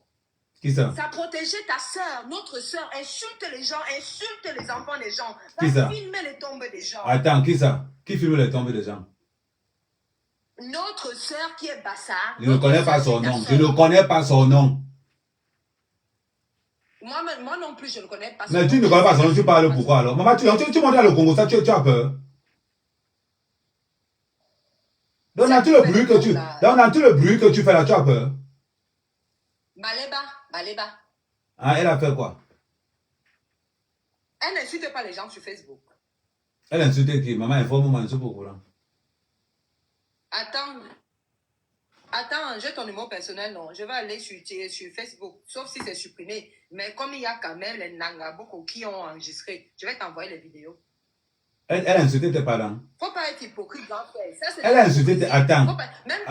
Qui ça? Ça protégeait ta soeur, notre soeur. Insulte les gens, insulte les enfants des gens. Qui ça? Filmer les tombes des gens. Attends, qui ça? Qui filme les tombes des gens? Notre soeur qui est Bassa. Je ne connais pas son nom. Je ne connais pas son nom. Moi non plus, je ne connais pas son Mais nom. tu ne connais pas son nom, tu parles pourquoi alors? Maman, tu montes dans le Congo, ça, tu as peur? Donc, dans tout le bruit que tu fais là, tu as peur? Baleba. Ah, elle a fait quoi? Elle n'insulte pas les gens sur Facebook. Elle a insulté qui? Maman, informe-moi, je ne suis pas au courant. Attends, j'ai ton numéro personnel, non. Je vais aller sur Facebook, sauf si c'est supprimé. Mais comme il y a quand même les Nangaboko qui ont enregistré, je vais t'envoyer les vidéos. Elle a insulté tes parents. Faut pas être hypocrite, grand frère. Elle a insulté tes... Attends. Même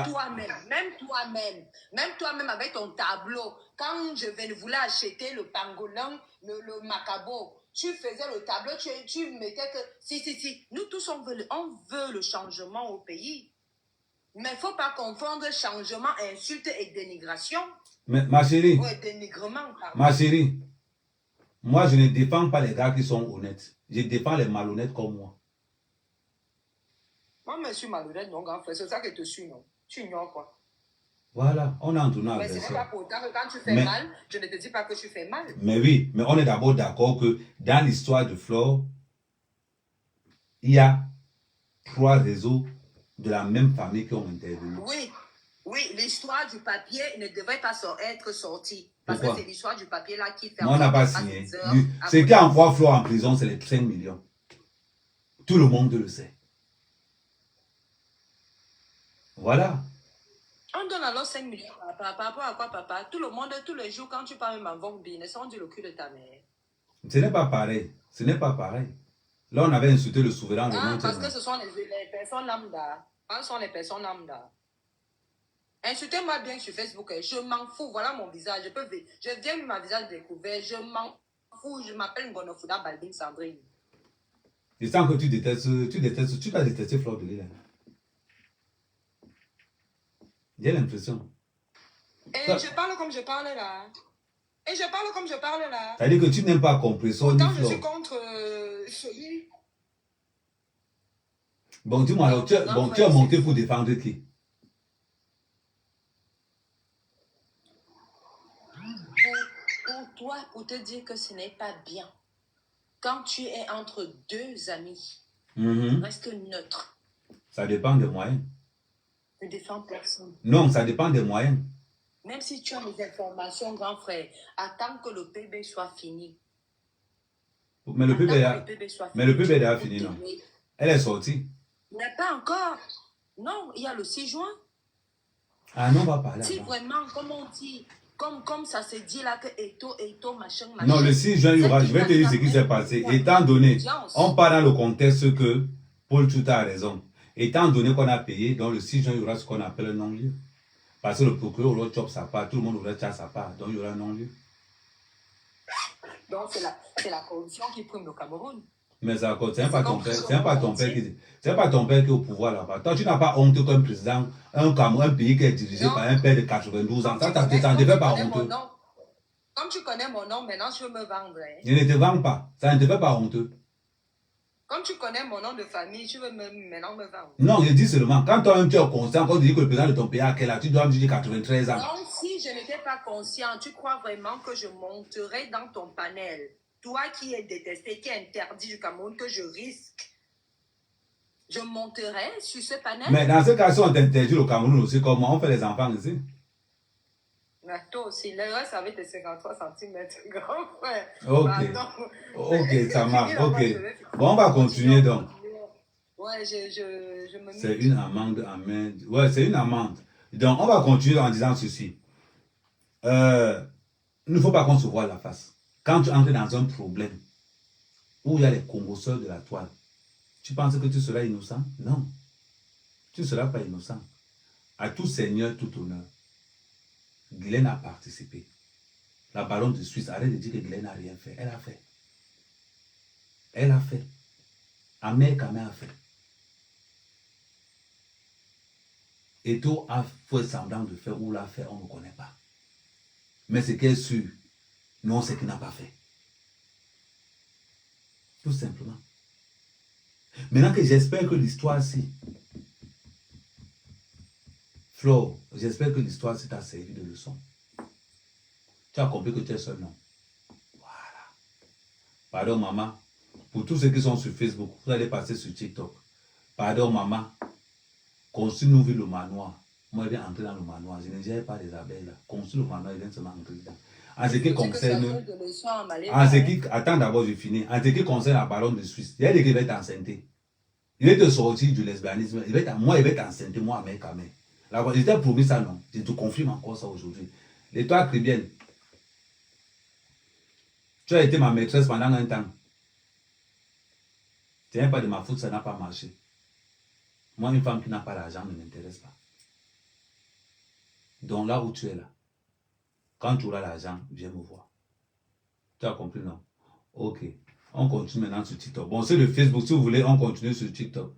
toi-même avec ton tableau, quand je voulais acheter le pangolin, le macabo, tu faisais le tableau, tu mettais que... Si. Nous tous, on veut le changement au pays. Mais il ne faut pas confondre changement, insulte et dénigration. Mais ma chérie, Ouais, dénigrement, pardon. ma chérie, moi je ne défends pas les gars qui sont honnêtes. Je défends les malhonnêtes comme moi. Moi, je suis malhonnête, non, grand frère. C'est ça que tu suis, non? Tu ignores quoi? Voilà, on a entendu Mais ce n'est pas pour autant que quand tu fais mal, je ne te dis pas que tu fais mal. Mais oui, mais on est d'abord d'accord que dans l'histoire de Flore, il y a 3 réseaux de la même famille qui ont intervenu. Oui. Oui, l'histoire du papier ne devrait pas être sortie. Parce Pourquoi? que c'est l'histoire du papier là qui fait... Moi, on n'a pas passer signé. des heures à Ce qui envoie Flo en prison, c'est les 5 millions. Tout le monde le sait. Voilà. On donne alors 5 millions par rapport à quoi, papa? Tout le monde, tous les jours, quand tu parles m'envoie bien, ils sont du le cul de ta mère. Ce n'est pas pareil. Ce n'est pas pareil. Là, on avait insulté le souverain. Ah, parce que ce sont les personnes lambda. Ce sont les personnes lambda. Insultez-moi bien sur Facebook. Je m'en fous. Voilà mon visage. Je viens de ma visage découvert. Je m'en fous. Je m'appelle Ngonofuda Balding Sandrine. Je sens que tu vas détester Fleur de Lille. J'ai l'impression. Et je parle comme je parle là. Et je parle comme je parle là. C'est-à-dire que tu n'aimes pas Compressor ni Pourtant, je Fleur. suis contre celui. Bon, dis-moi alors, tu as monté pour défendre qui? Pour toi, pour te dire que ce n'est pas bien. Quand tu es entre deux amis, reste neutre. Ça dépend des moyens. Ne défends personne. Non, ça dépend des moyens. Même si tu as les informations, grand frère, attends que le PB soit fini. Mais le PB a fini, non? Elle est sortie. Mais pas encore. Non, il y a le 6 juin. Ah non, on va parler. Si vraiment, comme on dit, comme ça se dit là que Eto, machin. Non, le 6 juin, il y aura, je vais te dire ce qui s'est passé. Étant donné, on parle dans le contexte que Paul Tuta a raison. Étant donné qu'on a payé, donc le 6 juin, il y aura ce qu'on appelle un non-lieu. Parce que le procureur aura chop sa part, tout le monde aura chop sa part, donc il y aura un non-lieu. Donc c'est la corruption qui prime le Cameroun. Mais ça, c'est pas ton père, c'est pas ton père qui est au pouvoir là-bas. Toi, tu n'as pas honte qu'un président, un pays qui est dirigé par un père de 92 ans. Ça ne te fait pas honteux. Comme tu connais mon nom, maintenant tu veux me vendre. Hein? Je ne te vends pas. Ça ne te fait pas honteux. Comme tu connais mon nom de famille, tu veux maintenant me vendre. Non, je dis seulement, quand toi-même tu es conscient, quand tu dis que le président de ton pays a quel âge, tu dois me dire 93 ans. Donc, si je n'étais pas conscient, tu crois vraiment que je monterais dans ton panel? Toi qui es détesté, qui est interdit du Cameroun, que je risque, je monterai sur ce panel? Mais dans ce cas, si on t'interdit au Cameroun aussi, comment on fait les enfants ici? Mais toi aussi, le reste avec tes 53 cm, grand frère. Ok. Pardon. Ok, ça marche. Ok. Bon, on va continuer donc. Ouais, je me... C'est une amende. Ouais, c'est une amende. Donc, on va continuer en disant ceci. Il ne faut pas qu'on se voie la face. Quand tu entres dans un problème où il y a les congosseurs de la toile, tu penses que tu seras innocent? Non. Tu ne seras pas innocent. À tout seigneur, tout honneur. Guylaine a participé. La baronne de Suisse, arrête de dire que Guylaine n'a rien fait. Elle a fait. Elle a fait. Ahmed Kamé a fait. Eto a fait semblant de faire ou l'a fait, on ne connaît pas. Mais ce qui est sûr, non, c'est qu'il n'a pas fait. Tout simplement. Maintenant que j'espère que l'histoire-ci, Flo, j'espère que l'histoire-ci t'a servi de leçon. Tu as compris que tu es seul, non? Voilà. Pardon, maman. Pour tous ceux qui sont sur Facebook, vous allez passer sur TikTok. Pardon, maman. Construis nous le manoir. Moi, je viens entrer dans le manoir. Je ne gère pas les abeilles là. Construis le manoir, je viens seulement entrer dedans. En ce qui concerne. Attends d'abord, je finis. En ce qui concerne la baronne de Suisse, il y a des qui vont être enceinte. Il va te sortir du lesbianisme. Moi, il va être enceinte, moi, mec, quand même. Je t'ai promis ça, non? Je te confirme encore ça aujourd'hui. Les toi, Cribienne, tu as été ma maîtresse pendant un temps. Ce n'est pas de ma faute, ça n'a pas marché. Moi, une femme qui n'a pas l'argent ne m'intéresse pas. Donc là où tu es là, quand tu auras l'argent, viens me voir. Tu as compris, non? Ok. On continue maintenant sur TikTok. Bon, c'est le Facebook. Si vous voulez, on continue sur TikTok.